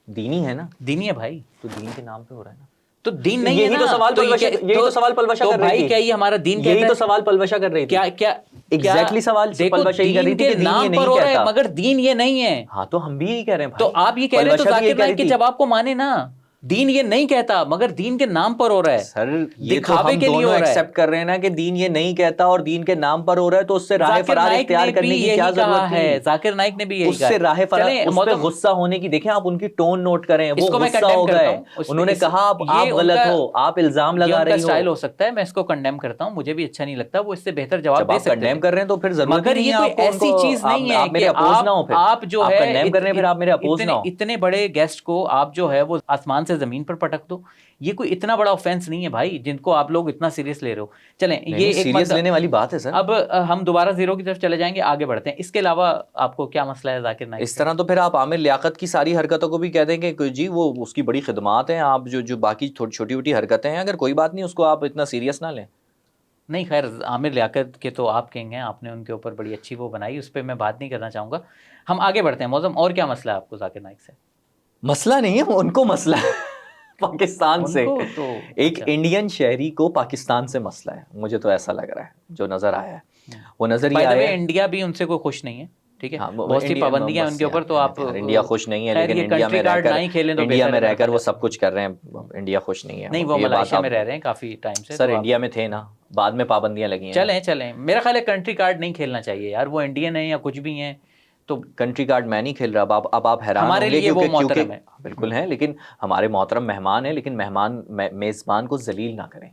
دینی ہے نا, دینی ہے بھائی, تو دین کے نام پہ ہو رہا ہے نا. تو دین نہیں ہے یہی نا. تو سوال پلوشا, یہی تو سوال پلوشا تو کر رہی بھائی تھی. کیا یہ ہمارا دین کہتا یہی ہے؟ تو سوال پلوشا کر رہی تھی. کیا کیا ایگزیکٹلی سوال دیکھو پلوشا ہی کر رہی دین تھی کے کہ دین یہ نام پر نہیں ہو رہا ہے کہتا. مگر دین یہ نہیں ہے. ہاں تو ہم بھی یہی کہہ رہے ہیں تو بھائی. آپ یہ کہہ رہے ہیں تو پلوشا بھی ذاکر یہی کہہ نائک رہی کہ تھی. جب آپ کو مانے نا دین یہ نہیں کہتا مگر دین کے نام پر ہو رہا ہے, سر یہ تو دکھاوے ہم کے لیے دونوں ہو رہا ہے. ایکسپٹ کر رہے ہیں نا کہ دین یہ نہیں کہتا اور دین کے نام پر ہو رہا ہے, تو اس سے راہ ذاکر فرار نائک اختیار نے بھی کرنے کی کیا یہی ضرورت کہا تھی. ہے, ذاکر نائک نے بھی یہی اس کہا سے ہے. راہ فرار, چلیں اس پہ غصہ ہونے کی دیکھیں آپ ان کی ٹون نوٹ کریں, وہ اس کو میں غصہ کنڈیم ہو کرتا گئے, ہوں. انہوں نے کہا آپ یہ غلط ہو, آپ الزام یہ لگا ان کا رہی ہو. اسٹائل ہو سکتا ہے, میں اس کو کنڈیم کرتا ہوں, مجھے بھی اچھا نہیں لگتا, وہ اس سے بہتر جواب جب دے آپ سکتے کنڈیم تھے. کر رہے ہیں تو پھر ضرورت ہی مگر نہیں یہ ہے کوئی آپ کو, ان ایسی کو چیز نہیں ہے آپ میرے کہ اپوز نہ ہو. پھر آپ جو آپ ہے کنڈیم کر رہے ہیں, پھر آپ میرے اپوز نہ ہو. اتنے بڑے گیسٹ کو آپ جو ہے وہ آسمان سے زمین پر پٹک دو. یہ کوئی اتنا بڑا آفینس نہیں ہے بھائی جن کو آپ لوگ اتنا سیریس لے رہے ہو. چلیں یہ ایک سیریس لینے والی بات ہے سر. اب ہم دوبارہ زیرو کی طرف چلے جائیں گے, آگے بڑھتے ہیں. اس کے علاوہ آپ کو کیا مسئلہ ہے ذاکر نائک اس سے؟ طرح تو پھر آپ عامر لیاقت کی ساری حرکتوں کو بھی کہہ دیں کہ جی وہ اس کی بڑی خدمات ہیں, آپ جو باقی چھوٹی چھوٹی حرکتیں ہیں اگر کوئی بات نہیں اس کو آپ اتنا سیریس نہ لیں. نہیں خیر, عامر لیاقت کے تو آپ کہیں گے, آپ نے ان کے اوپر بڑی اچھی وہ بنائی, اس پہ میں بات نہیں کرنا چاہوں گا. ہم آگے بڑھتے ہیں. معظم اور کیا مسئلہ ہے آپ کو ذاکر نائک سے؟ مسئلہ نہیں ہے, ان کو مسئلہ ہے پاکستان ان سے. کو تو ایک اچھا, انڈین شہری کو پاکستان سے مسئلہ ہے, مجھے تو ایسا لگ رہا ہے جو نظر آیا ہے. وہ نظر بائی یہ دا وے آیا ہے, انڈیا بھی ان سے کوئی خوش نہیں ہے, ٹھیک ہے, ہاں بہت سی پابندیاں ہیں ان کے اوپر. تو آپ یار انڈیا خوش نہیں ہے, خیر لیکن یہ انڈیا کنٹری میں رہ کارڈ کر نہ ہی کھیلیں تو انڈیا بہتر میں ہے, رہ میں کر وہ پہلے سب کچھ کر رہے ہیں. انڈیا خوش نہیں ہے. نہیں, وہ یہ بات ملائیشیا آپ میں رہ رہے ہیں کافی ٹائم سے. سر تو آپ انڈیا میں تھے نا, بعد میں پابندیاں لگی ہیں. چلیں میرا خیال ہے کنٹری کارڈ نہیں کھیلنا چاہیے یار, وہ انڈین ہیں یا کچھ بھی ہیں. تو کنٹری کارڈ میں نہیں کھیل رہا. اب آپ حیران ہمارے ہوں گے لیے وہ کیونکہ محترم ہے. بالکل ہیں, لیکن ہمارے محترم مہمان ہیں, لیکن مہمان میزبان کو ذلیل نہ کریں.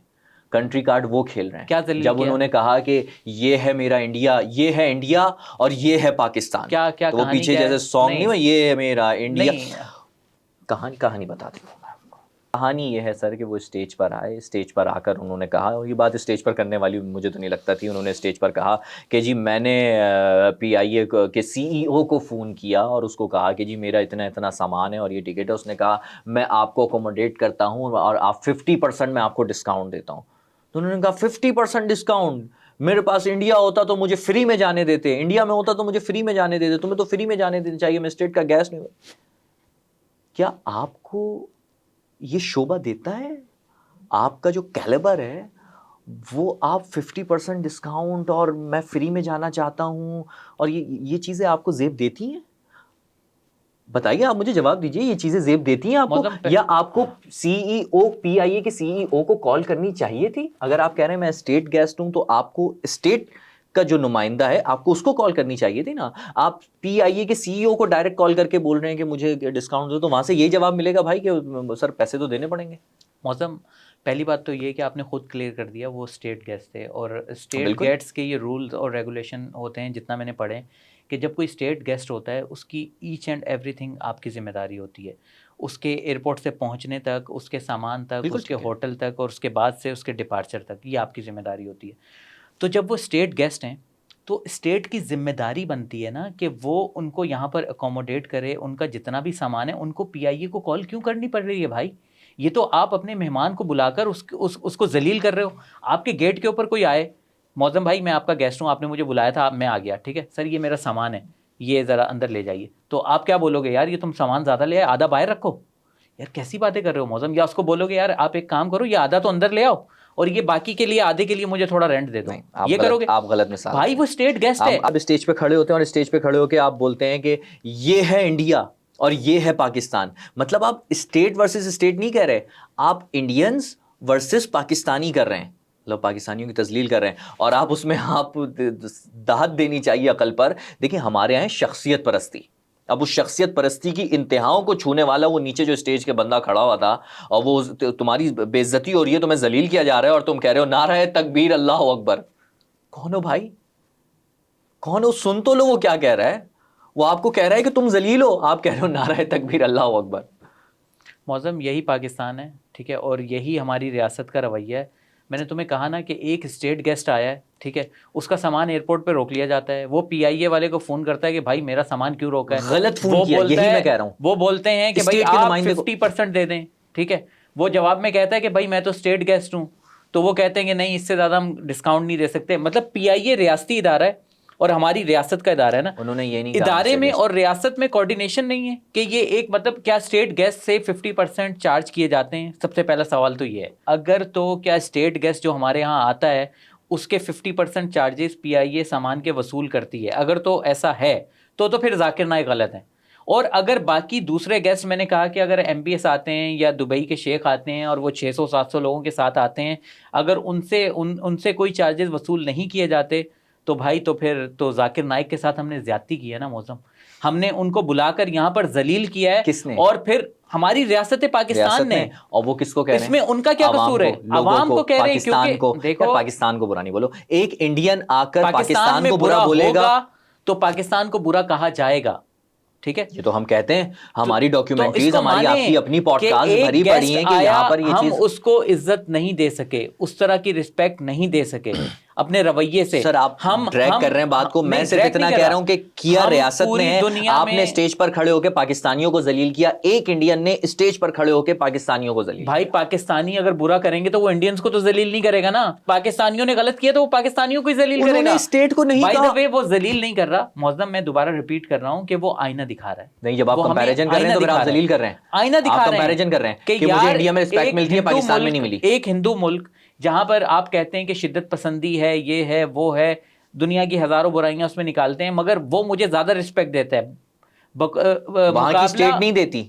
کنٹری کارڈ وہ کھیل رہے کیا ہیں ذلیل جب کیا؟ انہوں نے کہا کہ یہ ہے میرا انڈیا, یہ ہے انڈیا اور یہ ہے پاکستان. کیا تو وہ کہانی پیچھے کیا ہے؟ جیسے سانگ نہیں ہوا, یہ ہے میرا انڈیا. نہیں کہانی بتاتی ہوں میں آپ کو. کہانی یہ ہے سر کہ وہ اسٹیج پر آئے, اسٹیج پر آ کر انہوں نے کہا, اور یہ بات اسٹیج پر کرنے والی مجھے تو نہیں لگتا تھی, انہوں نے اسٹیج پر کہا کہ جی میں نے پی آئی اے کے سی ای او کو فون کیا اور اس کو کہا کہ جی میرا اتنا سامان ہے اور یہ ٹکٹ ہے. اس نے کہا میں آپ کو اکوموڈیٹ کرتا ہوں اور آپ 50% میں آپ کو ڈسکاؤنٹ دیتا ہوں. تو انہوں نے کہا 50% ڈسکاؤنٹ, میرے پاس انڈیا ہوتا تو مجھے فری میں جانے دیتے, انڈیا میں ہوتا تو مجھے فری میں جانے دیتے, تمہیں تو فری میں جانے دینا چاہیے, میں اسٹیٹ کا گیس نہیں. کیا آپ کو یہ شعبہ دیتا ہے؟ آپ کا جو کیلیبر ہے وہ آپ 50% ڈسکاؤنٹ اور میں فری میں جانا چاہتا ہوں, اور یہ چیزیں آپ کو زیب دیتی ہیں؟ بتائیے, آپ مجھے جواب دیجیے, یہ چیزیں زیب دیتی ہیں آپ کو, یا آپ کو سی ای او پی آئی اے کے سی ای او کو کال کرنی چاہیے تھی؟ اگر آپ کہہ رہے ہیں میں اسٹیٹ گیسٹ ہوں تو آپ کو اسٹیٹ کا جو نمائندہ ہے آپ کو اس کو کال کرنی چاہیے تھی نا. آپ پی آئی اے کے سی ای او کو ڈائریکٹ کال کر کے بول رہے ہیں کہ مجھے ڈسکاؤنٹ دو, تو وہاں سے یہی جواب ملے گا بھائی کہ سر پیسے تو دینے پڑیں گے. موسم پہلی بات تو یہ کہ آپ نے خود کلیئر کر دیا وہ اسٹیٹ گیسٹ تھے, اور اسٹیٹ بالکل. گیسٹ کے یہ رولز اور ریگولیشن ہوتے ہیں جتنا میں نے پڑھے کہ جب کوئی اسٹیٹ گیسٹ ہوتا ہے اس کی ایچ اینڈ ایوری تھنگ آپ کی ذمہ داری ہوتی ہے, اس کے ایئرپورٹ سے پہنچنے تک, اس کے سامان تک, بالکل اس کے ٹھیک ہے. ہوٹل تک, اور اس کے بعد سے اس کے ڈپارچر تک, یہ آپ کی ذمہ داری ہوتی ہے. تو جب وہ اسٹیٹ گیسٹ ہیں تو اسٹیٹ کی ذمہ داری بنتی ہے نا کہ وہ ان کو یہاں پر اکوموڈیٹ کرے, ان کا جتنا بھی سامان ہے ان کو پی آئی اے کو کال کیوں کرنی پڑ رہی ہے بھائی؟ یہ تو آپ اپنے مہمان کو بلا کر اس کو ذلیل کر رہے ہو. آپ کے گیٹ کے اوپر کوئی آئے, معظم بھائی میں آپ کا گیسٹ ہوں, آپ نے مجھے بلایا تھا, میں آ گیا, ٹھیک ہے سر یہ میرا سامان ہے, یہ ذرا اندر لے جائیے, تو آپ کیا بولو گے؟ یار یہ تم سامان زیادہ لے آئے, آدھا باہر رکھو. یار کیسی باتیں کر رہے ہو معظم؟ یا اس کو بولو گے یار آپ ایک کام کرو, یہ آدھا تو اندر لے آؤ اور یہ باقی کے لیے آدھے کے لیے مجھے تھوڑا رینٹ دے دو. یہ کرو گے؟ آپ غلط مثال بھائی وہ اسٹیٹ گیسٹ ہے. آپ اسٹیج پہ کھڑے ہوتے ہیں اور اسٹیج پہ کھڑے ہو کے آپ بولتے ہیں کہ یہ ہے انڈیا اور یہ ہے پاکستان. مطلب آپ اسٹیٹ ورسز اسٹیٹ نہیں کہہ رہے, آپ انڈینز ورسز پاکستانی کر رہے ہیں, مطلب پاکستانیوں کی تذلیل کر رہے ہیں, اور آپ اس میں آپ دہت دینی چاہیے عقل پر. دیکھیں ہمارے یہاں شخصیت پرستی, اب اس شخصیت پرستی کی انتہاؤں کو چھونے والا وہ نیچے جو اسٹیج کے بندہ کھڑا ہوا تھا, اور وہ تمہاری بے عزتی ہو رہی ہے, تمہیں ذلیل کیا جا رہا ہے اور تم کہہ رہے ہو نعرہ تکبیر اللہ اکبر. کون ہو بھائی؟ کون ہو؟ سن تو لو وہ کیا کہہ رہا ہے. وہ آپ کو کہہ رہا ہے کہ تم ذلیل ہو, آپ کہہ رہے ہو نعرہ تکبیر اللہ اکبر. معظم یہی پاکستان ہے, ٹھیک ہے, اور یہی ہماری ریاست کا رویہ ہے. میں نے تمہیں کہا نا کہ ایک اسٹیٹ گیسٹ آیا ہے, ٹھیک ہے, اس کا سامان ایئرپورٹ پہ روک لیا جاتا ہے, وہ پی آئی اے والے کو فون کرتا ہے کہ بھائی میرا سامان کیوں روکا ہے, غلط فون کیا, یہی میں کہہ رہا ہوں. وہ بولتے ہیں کہ بھائی اسٹیٹ کے آپ نمائندے کو 50% دے دیں, ٹھیک ہے, وہ جواب میں کہتا ہے کہ بھائی میں تو اسٹیٹ گیسٹ ہوں, تو وہ کہتے ہیں کہ نہیں اس سے زیادہ ہم ڈسکاؤنٹ نہیں دے سکتے. مطلب پی آئی اے ریاستی ادارہ ہے اور ہماری ریاست کا ادارہ ہے نا, انہوں نے یہ نہیں کہا ادارے میں اور ریاست میں کوارڈینیشن نہیں ہے کہ یہ ایک مطلب کیا اسٹیٹ گیسٹ سے 50% چارج کیے جاتے ہیں؟ سب سے پہلا سوال تو یہ ہے. اگر تو کیا اسٹیٹ گیسٹ جو ہمارے ہاں آتا ہے اس کے 50% چارجز پی آئی اے سامان کے وصول کرتی ہے؟ اگر تو ایسا ہے تو پھر ذاکر نائک غلط ہیں. اور اگر باقی دوسرے گیسٹ, میں نے کہا کہ اگر ایم بی ایس آتے ہیں یا دبئی کے شیخ آتے ہیں اور وہ 600-700 لوگوں کے ساتھ آتے ہیں, اگر ان سے کوئی چارجز وصول نہیں کیے جاتے تو بھائی تو پھر تو ذاکر نائک کے ساتھ ہم نے زیادتی کی ہے نا موسم. ہم نے ان کو بلا کر یہاں پر ذلیل کیا ہے. کس نے؟ اور پھر ہماری ریاست پاکستان نے. اور وہ کس کو کہہ رہے ہیں؟ اس میں ان کا کیا قصور ہے؟ عوام کو کہہ رہے ہیں, کیونکہ دیکھو پاکستان کو برا نہیں بولو, ایک انڈین آ کر پاکستان میں کو برا بولے گا تو پاکستان کو برا کہا جائے گا. ٹھیک ہے, یہ تو ہم کہتے ہیں, ہماری ڈاکیومنٹریز, ہماری آپ کی اپنی پوڈ کہ کاسٹ ایک بھری پڑی ہیں کہ یہاں پر یہ ہم چیز, اس کو عزت نہیں دے سکے, اس طرح کی رسپیکٹ نہیں دے سکے اپنے رویے سے. سر آپ ڈریگ کر رہے ہیں بات کو, میں صرف اتنا کہہ رہا ہوں کہ کیا ریاست میں ہے, آپ نے اسٹیج پر کھڑے ہو کے پاکستانیوں کو ذلیل کیا, ایک انڈین نے اسٹیج پر کھڑے ہو کے پاکستانیوں کو ذلیل. بھائی پاکستانی اگر برا کریں گے تو وہ انڈینز کو تو ذلیل نہیں کرے گا نا. پاکستانیوں نے غلط کیا تو وہ پاکستانیوں کو ہی ذلیل کرے گا, اسٹیٹ کو نہیں کہا. وہ ذلیل نہیں کر رہا معظم, میں دوبارہ ریپیٹ کر رہا ہوں کہ وہ آئینہ دکھا رہا ہے. نہیں, جب آپ کمپیریزن کر رہے ہیں تو پھر آپ ذلیل کر رہے ہیں. آئینہ دکھا رہے ہیں, کمپیریزن کر رہے ہیں کہ مجھے انڈیا میں رسپیکٹ ملتی ہے, پاکستان میں نہیں ملی. ایک ہندو ملک جہاں پر آپ کہتے ہیں کہ شدت پسندی ہے, یہ ہے وہ ہے, دنیا کی ہزاروں برائیاں اس میں نکالتے ہیں, مگر وہ مجھے زیادہ رسپیکٹ دیتا ہے. وہاں کی اسٹیٹ نہیں دیتی,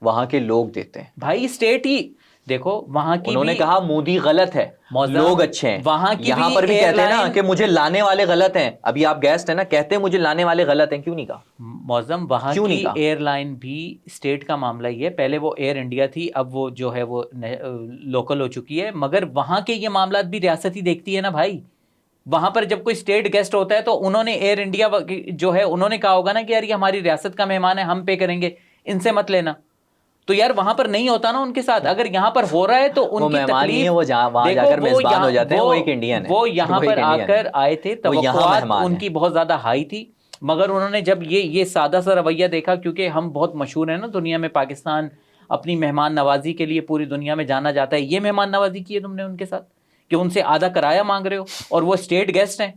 وہاں کے لوگ دیتے ہیں. بھائی اسٹیٹ ہی دیکھو, وہاں کی انہوں نے کہا مودی غلط ہے, لوگ اچھے ہیں. وہاں کی یہاں پر بھی کہتے ہیں نا کہ مجھے لانے والے غلط ہیں. ابھی آپ گیسٹ ہیں نا, کہتے ہیں مجھے لانے والے غلط ہیں, کیوں نہیں کہا معظم؟ وہاں کی ایئر لائن بھی اسٹیٹ کا معاملہ ہی ہے. پہلے وہ ایئر انڈیا تھی, اب وہ جو ہے وہ لوکل ہو چکی ہے, مگر وہاں کے یہ معاملات بھی ریاست ہی دیکھتی ہے نا بھائی. وہاں پر جب کوئی اسٹیٹ گیسٹ ہوتا ہے تو انہوں نے ایئر انڈیا جو ہے انہوں نے کہا ہوگا نا کہ یار یہ ہماری ریاست کا مہمان ہے, ہم پے کریں گے, ان سے مت لینا. تو یار وہاں پر نہیں ہوتا نا ان کے ساتھ. اگر یہاں پر ہو رہا ہے تو ان کی تکلیف, وہ وہاں جا کر میزبان ہو جاتے ہیں, وہ ایک انڈین ہے. وہ یہاں پر آ کر آئے تھے, توقعات ان کی بہت زیادہ ہائی تھی, مگر انہوں نے جب یہ سادہ سا رویہ دیکھا, کیونکہ ہم بہت مشہور ہیں نا دنیا میں, پاکستان اپنی مہمان نوازی کے لیے پوری دنیا میں جانا جاتا ہے. یہ مہمان نوازی کی ہے تم نے ان کے ساتھ کہ ان سے آدھا کرایہ مانگ رہے ہو, اور وہ اسٹیٹ گیسٹ ہیں.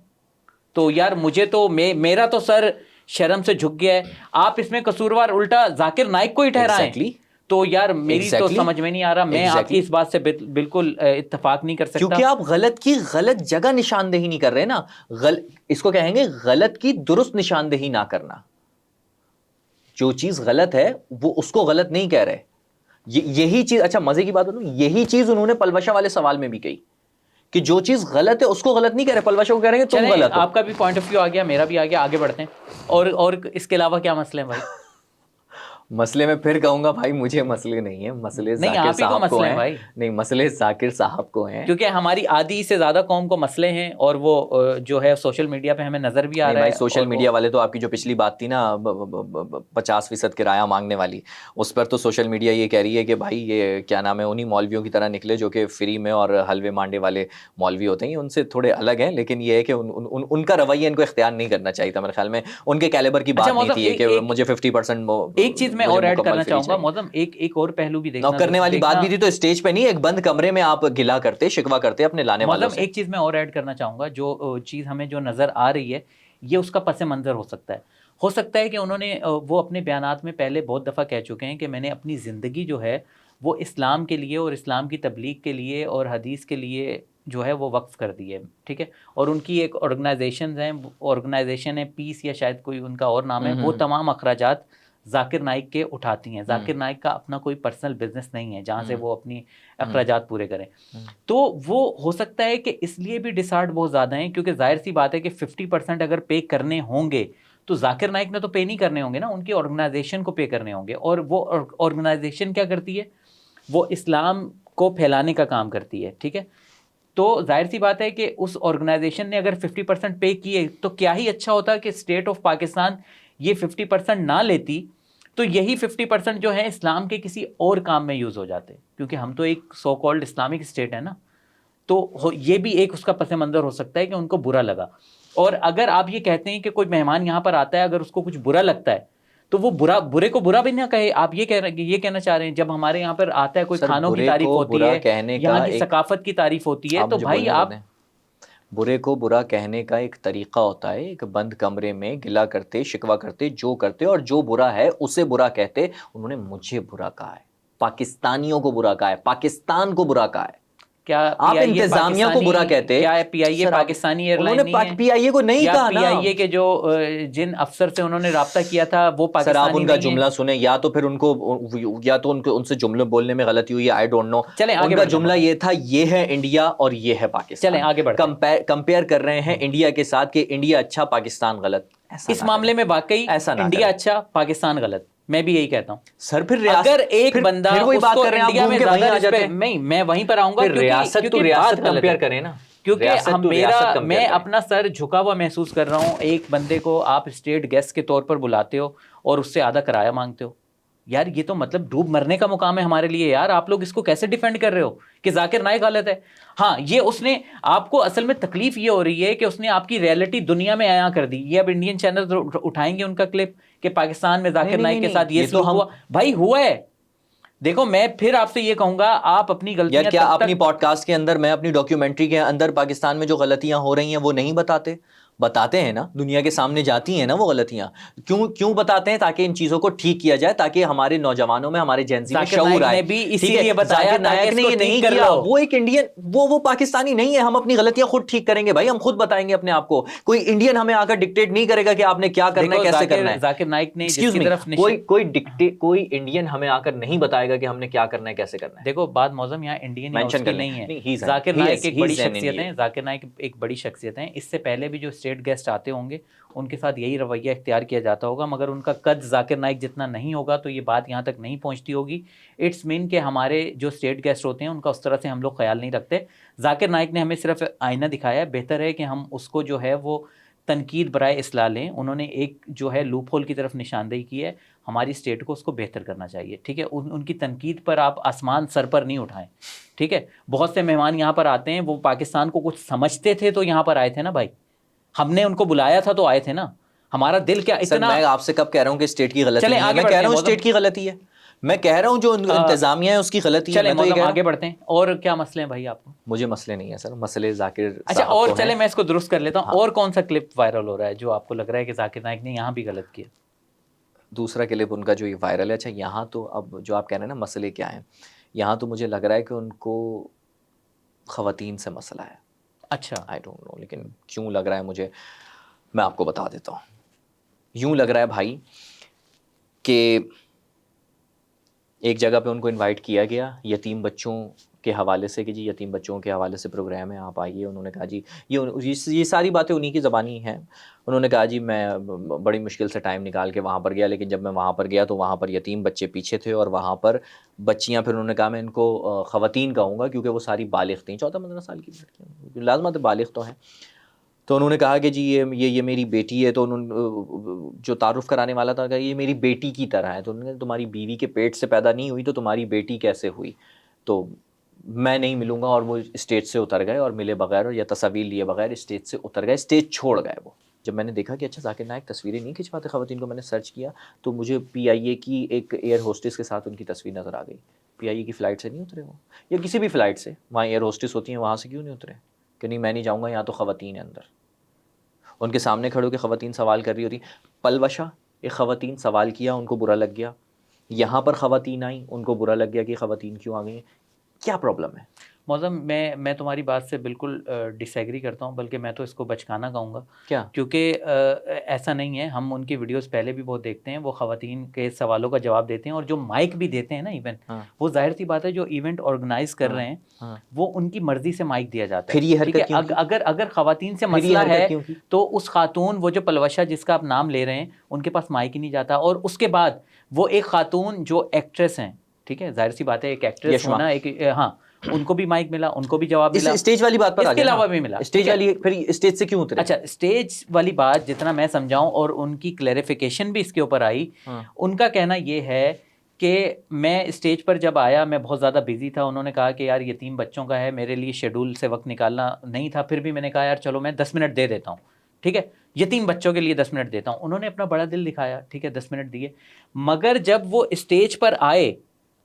تو یار مجھے تو میرا تو سر شرم سے جھک گیا ہے. آپ اس میں قصوروار الٹا ذاکر نائک کو ہی ٹھہرائیں, تو یار میری تو سمجھ میں نہیں آ رہا. میں آپ کی اس بات سے بالکل اتفاق نہیں کر سکتا, کیونکہ آپ غلط کی غلط جگہ نشاندہی نہیں کر رہے نا. اس کو کہیں گے غلط کی درست نشاندہی نہ کرنا. جو چیز غلط ہے وہ اس کو غلط نہیں کہہ رہے. یہی چیز, اچھا مزے کی بات بتاؤں, یہی چیز انہوں نے پلوشا والے سوال میں بھی کہی کہ جو چیز غلط ہے اس کو غلط نہیں کہہ رہے, پلوشا کو کہہ رہے ہیں تم غلط ہو. آپ کا بھی پوائنٹ آف ویو آ گیا, میرا بھی آ گیا, آگے بڑھتے ہیں. اور اس کے علاوہ کیا مسئلے ہیں بھائی؟ مسئلے میں پھر کہوں گا بھائی مجھے مسئلے نہیں ہیں, مسئلے ذاکر صاحب کو ہیں. نہیں, مسئلے ذاکر صاحب کو ہیں, کیونکہ ہماری آدھی سے زیادہ قوم کو مسئلے ہیں, اور وہ جو ہے سوشل میڈیا پہ ہمیں نظر بھی آ رہا ہے. سوشل میڈیا والے تو آپ کی جو پچھلی بات تھی نا 50% کرایہ مانگنے والی, اس پر تو سوشل میڈیا یہ کہہ رہی ہے کہ بھائی یہ کیا نام ہے, انہی مولویوں کی طرح نکلے جو کہ فری میں اور حلوے مانڈے والے مولوی ہوتے ہیں, ان سے تھوڑے الگ ہیں. لیکن یہ ہے کہ ان کا رویہ ان کو اختیار نہیں کرنا چاہیے تھا میرے خیال میں. ان کے کیلیبر کی بات نہیں تھی کہ مجھے 50%. ایک چیز میں اور ایڈ کرنا چاہوں گا موزم, ایک اور پہلو بھی دیکھنا کرنے والی بات بھی تھی, تو اسٹیج پہ نہیں, ایک بند کمرے میں آپ گلا کرتے, شکوا کرتے اپنے لانے والوں سے. ایک چیز میں اور ایڈ کرنا چاہوں گا, جو چیز ہمیں جو نظر آ رہی ہے یہ اس کا پس منظر ہو سکتا ہے کہ انہوں نے وہ اپنے بیانات میں پہلے بہت دفعہ کہہ چکے ہیں کہ میں نے اپنی زندگی جو ہے وہ اسلام کے لیے اور اسلام کی تبلیغ کے لیے اور حدیث کے لیے جو ہے وہ وقف کر دی ہے. ٹھیک ہے, اور ان کی ایک آرگنائزیشن ہے پیس, یا شاید کوئی ان کا اور نام ہے, وہ تمام اخراجات ذاکر نائک کے اٹھاتی ہیں. ذاکر نائک کا اپنا کوئی پرسنل بزنس نہیں ہے جہاں سے وہ اپنی اخراجات پورے کریں. تو وہ ہو سکتا ہے کہ اس لیے بھی ڈسارڈ بہت زیادہ ہیں, کیونکہ ظاہر سی بات ہے کہ 50% اگر پے کرنے ہوں گے تو ذاکر نائک نے تو پے نہیں کرنے ہوں گے نا, ان کی آرگنائزیشن کو پے کرنے ہوں گے. اور وہ آرگنائزیشن کیا کرتی ہے, وہ اسلام کو پھیلانے کا کام کرتی ہے. ٹھیک ہے, تو ظاہر سی بات ہے کہ اس آرگنائزیشن نے اگر 50% پے کیے تو کیا ہی اچھا ہوتا کہ اسٹیٹ آف پاکستان یہ 50% نہ لیتی, تو یہی 50% جو ہے اسلام کے کسی اور کام میں یوز ہو جاتے, کیونکہ ہم تو ایک سو کالڈ اسلامک اسٹیٹ ہے نا. تو یہ بھی ایک اس کا پس منظر ہو سکتا ہے کہ ان کو برا لگا. اور اگر آپ یہ کہتے ہیں کہ کوئی مہمان یہاں پر آتا ہے, اگر اس کو کچھ برا لگتا ہے تو وہ برے کو برا بھی نہ کہے. آپ یہ کہنا چاہ رہے ہیں جب ہمارے یہاں پر آتا ہے کوئی کھانوں کی تعریف ہوتی ہے, یہاں کی ثقافت کی تعریف ہوتی ہے, تو بھائی آپ برے کو برا کہنے کا ایک طریقہ ہوتا ہے. ایک بند کمرے میں گلا کرتے, شکوہ کرتے, جو کرتے, اور جو برا ہے اسے برا کہتے. انہوں نے مجھے برا کہا ہے, پاکستانیوں کو برا کہا ہے, پاکستان کو برا کہا ہے. کیا آپ انتظامیہ کو برا کہتے, کیا پی آئی اے پاکستانی ایئر لائن نہیں ہے؟ پی آئی اے کو نہیں کہا نا. پی آئی اے کے جو جن افسر سے انہوں نے رابطہ کیا تھا وہ پاکستانی سر آپ ان کا نہیں جملہ سنیں, یا تو پھر ان کو, یا تو ان سے جملے بولنے میں غلطی ہوئی ہے, آئی ڈونٹ نو. چلیں آگے ان کا جملہ یہ تھا, یہ ہے انڈیا اور یہ ہے پاکستان. چلیں آگے بڑھتے ہیں. کمپیئر کر رہے ہیں انڈیا کے ساتھ کہ انڈیا اچھا پاکستان غلط. اس معاملے میں واقعی انڈیا اچھا پاکستان غلط, میں بھی یہی کہتا ہوں. سر پھر اگر ایک بندہ اس کو انڈیا میں زیادہ, میں وہیں پر آؤں گا, ریاست تو ریاست کمپیئر کریں نا, کیونکہ میں اپنا سر جھکا ہوا محسوس کر رہا ہوں. ایک بندے کو آپ اسٹیٹ گیسٹ کے طور پر بلاتے ہو اور اس سے آدھا کرایہ مانگتے ہو. یار یہ تو مطلب ڈوب مرنے کا مقام ہے ہمارے لیے یار. آپ لوگ اس کو کیسے ڈیفینڈ کر رہے ہو کہ ذاکر نائک غلط ہے؟ ہاں یہ اس نے آپ کو, اصل میں تکلیف یہ ہو رہی ہے کہ اس نے آپ کی ریئلٹی دنیا میں عیاں کر دی. یہ اب انڈین چینل اٹھائیں گے ان کا کلپ کہ پاکستان میں ذاکر نائک کے ساتھ یہ سلوک ہوا. بھائی ہوا ہے. دیکھو میں پھر آپ سے یہ کہوں گا, آپ اپنی غلطیاں یار کیا اپنی پوڈ کاسٹ کے اندر, میں اپنی ڈاکیومنٹری کے اندر پاکستان میں جو غلطیاں ہو رہی ہیں وہ نہیں بتاتے ہیں نا, دنیا کے سامنے جاتی ہیں نا وہ غلطیاں. کیوں بتاتے ہیں؟ تاکہ ان چیزوں کو ٹھیک کیا جائے, تاکہ ہمارے نوجوانوں میں, ہمارے جینزی میں شعور آئے. ذاکر نائک نے یہ نہیں کیا, وہ ایک انڈین, وہ پاکستانی نہیں ہے. ہم اپنی غلطیاں خود ٹھیک کریں گے بھائی, ہم خود بتائیں گے اپنے آپ کو. کوئی انڈین ہمیں آ کر ڈکٹیٹ نہیں کرے گا کہ آپ نے کیا کرنا ہے, کیسے کرنا ہے. ذاکر نائک نے جس کی طرف کوئی انڈین ہمیں آ کر نہیں بتائے گا کہ ہم نے کیا کرنا ہے, کیسے کرنا ہے. دیکھو بات موزم یہاں انڈین یا اس کی نہیں ہے. ذاکر نائک ایک بڑی شخصیت ہیں, ذاکر نائک ایک بڑی شخصیت ہیں. اس سے پہلے بھی جو اسٹیٹ گیسٹ آتے ہوں گے ان کے ساتھ یہی رویہ اختیار کیا جاتا ہوگا, مگر ان کا قد ذاکر نائک جتنا نہیں ہوگا تو یہ بات یہاں تک نہیں پہنچتی ہوگی. اٹس مین کہ ہمارے جو اسٹیٹ گیسٹ ہوتے ہیں ان کا اس طرح سے ہم لوگ خیال نہیں رکھتے. ذاکر نائک نے ہمیں صرف آئینہ دکھایا ہے. بہتر ہے کہ ہم اس کو جو ہے وہ تنقید برائے اصلاح لیں. انہوں نے ایک جو ہے لوپ ہول کی طرف نشاندہی کی ہے, ہماری اسٹیٹ کو اس کو بہتر کرنا چاہیے. ٹھیک ہے, ان کی تنقید پر آپ آسمان سر پر نہیں اٹھائیں. ٹھیک ہے, بہت سے مہمان یہاں پر آتے ہیں, وہ پاکستان کو کچھ سمجھتے تھے تو یہاں پر آئے تھے نا بھائی. ہم نے ان کو بلایا تھا تو آئے تھے نا. ہمارا دل کیا اتنا, میں آپ سے کب کہہ رہا ہوں کہ اسٹیٹ کی غلطی ہے, میں کہہ رہا ہوں اسٹیٹ کی غلطی ہے, میں کہہ رہا ہوں جو انتظامیہ ہے اس کی غلطی ہے. چلیں موزم آگے بڑھتے ہیں. اور کیا مسئلے ہیں بھائی آپ کو؟ مجھے مسئلے نہیں ہیں سر, مسئلے ذاکر. اچھا اور چلیں میں اس کو درست کر لیتا ہوں. اور کون سا کلپ وائرل ہو رہا ہے جو آپ کو لگ رہا ہے کہ ذاکر نائک نے یہاں بھی غلط کیا؟ دوسرا کلپ ان کا جو یہ وائرل ہے. اچھا یہاں تو اب جو آپ کہہ رہے ہیں نا مسئلے کیا ہیں, یہاں تو مجھے لگ رہا ہے کہ ان کو خواتین سے مسئلہ ہے. اچھا آئی ڈونٹ نو, لیکن کیوں لگ رہا ہے مجھے, میں آپ کو بتا دیتا ہوں. یوں لگ رہا ہے بھائی کہ ایک جگہ پہ ان کو انوائٹ کیا گیا یتیم بچوں کے حوالے سے, کہ جی یتیم بچوں کے حوالے سے پروگرام ہے, آپ آئیے. انہوں نے کہا جی یہ ساری باتیں انہی کی زبانی ہیں. انہوں نے کہا جی میں بڑی مشکل سے ٹائم نکال کے وہاں پر گیا, لیکن جب میں وہاں پر گیا تو وہاں پر یتیم بچے پیچھے تھے, اور وہاں پر بچیاں, پھر انہوں نے کہا میں ان کو خواتین کہوں گا کیونکہ وہ ساری بالغ تھیں, 14-15 سال کی لڑکیاں, لازمات بالغ تو ہیں. تو انہوں نے کہا کہ جی یہ میری بیٹی ہے. تو انہوں جو تعارف کرانے والا تھا کہ یہ میری بیٹی کی طرح ہے. تو انہوں نے تمہاری بیوی کے پیٹ سے پیدا نہیں ہوئی تو تمہاری بیٹی کیسے ہوئی؟ تو میں نہیں ملوں گا. اور وہ اسٹیج سے اتر گئے, اور ملے بغیر یا تصاویر لیے بغیر اسٹیج سے اتر گئے, اسٹیج چھوڑ گئے وہ. جب میں نے دیکھا کہ اچھا ذاکر نائک تصویریں نہیں کھنچواتے خواتین کو, میں نے سرچ کیا تو مجھے پی آئی اے کی ایک ایئر ہوسٹس کے ساتھ ان کی تصویر نظر آ گئی. پی آئی اے کی فلائٹ سے نہیں اترے وہ, یا کسی بھی فلائٹ سے, وہاں ایئر ہوسٹس ہوتی ہیں وہاں سے کیوں نہیں اترے کہ نہیں میں نہیں جاؤں گا, یہاں تو خواتین ہیں اندر. ان کے سامنے کھڑے ہو کے خواتین سوال کر رہی ہوتی. پلوشہ ایک خواتین سوال کیا, ان کو برا لگ گیا. یہاں پر خواتین آئیں, ان کو برا لگ گیا کہ خواتین کیوں آ گئی ہیں. کیا پرابلم ہے موزم؟ میں تمہاری بات سے بالکل ڈس ایگری کرتا ہوں, بلکہ میں تو اس کو بچکانا کہوں گا. کیا؟ کیونکہ ایسا نہیں ہے. ہم ان کی ویڈیوز پہلے بھی بہت دیکھتے ہیں, وہ خواتین کے سوالوں کا جواب دیتے ہیں, اور جو مائک بھی دیتے ہیں نا ایون, وہ ظاہر سی بات ہے جو ایونٹ آرگنائز کر رہے ہیں وہ ان کی مرضی سے مائک دیا جاتا ہے. پھر یہ حرکت کیوں کی؟ اگر خواتین سے مسئلہ ہے تو اس خاتون, وہ جو پلوشہ جس کا آپ نام لے رہے ہیں, ان کے پاس مائک ہی نہیں جاتا. اور اس کے بعد وہ ایک خاتون جو ایکٹریس ہیں, ٹھیک ہے, ظاہر سی بات ہے ایک ایکٹریس ہونا, ایک ہاں, ان کو بھی مائک ملا, ان کو بھی جواب ملا. اسٹیج والی بات پر اس کے علاوہ بھی ملا. اسٹیج والی, پھر اسٹیج سے کیوں اترے؟ اچھا اسٹیج والی بات جتنا میں سمجھاؤں, اور ان کی کلیریفیکیشن بھی اس کے اوپر آئی. ان کا کہنا یہ ہے کہ میں اسٹیج پر جب آیا میں بہت زیادہ بزی تھا. انہوں نے کہا کہ یار یتیم بچوں کا ہے, میرے لیے شیڈول سے وقت نکالنا نہیں تھا. پھر بھی میں نے کہا یار چلو میں 10 منٹ دے دیتا ہوں, ٹھیک ہے, یتیم بچوں کے لیے 10 منٹ دیتا ہوں. انہوں نے اپنا بڑا دل دکھایا, ٹھیک ہے 10 منٹ دیے, مگر جب وہ اسٹیج پر آئے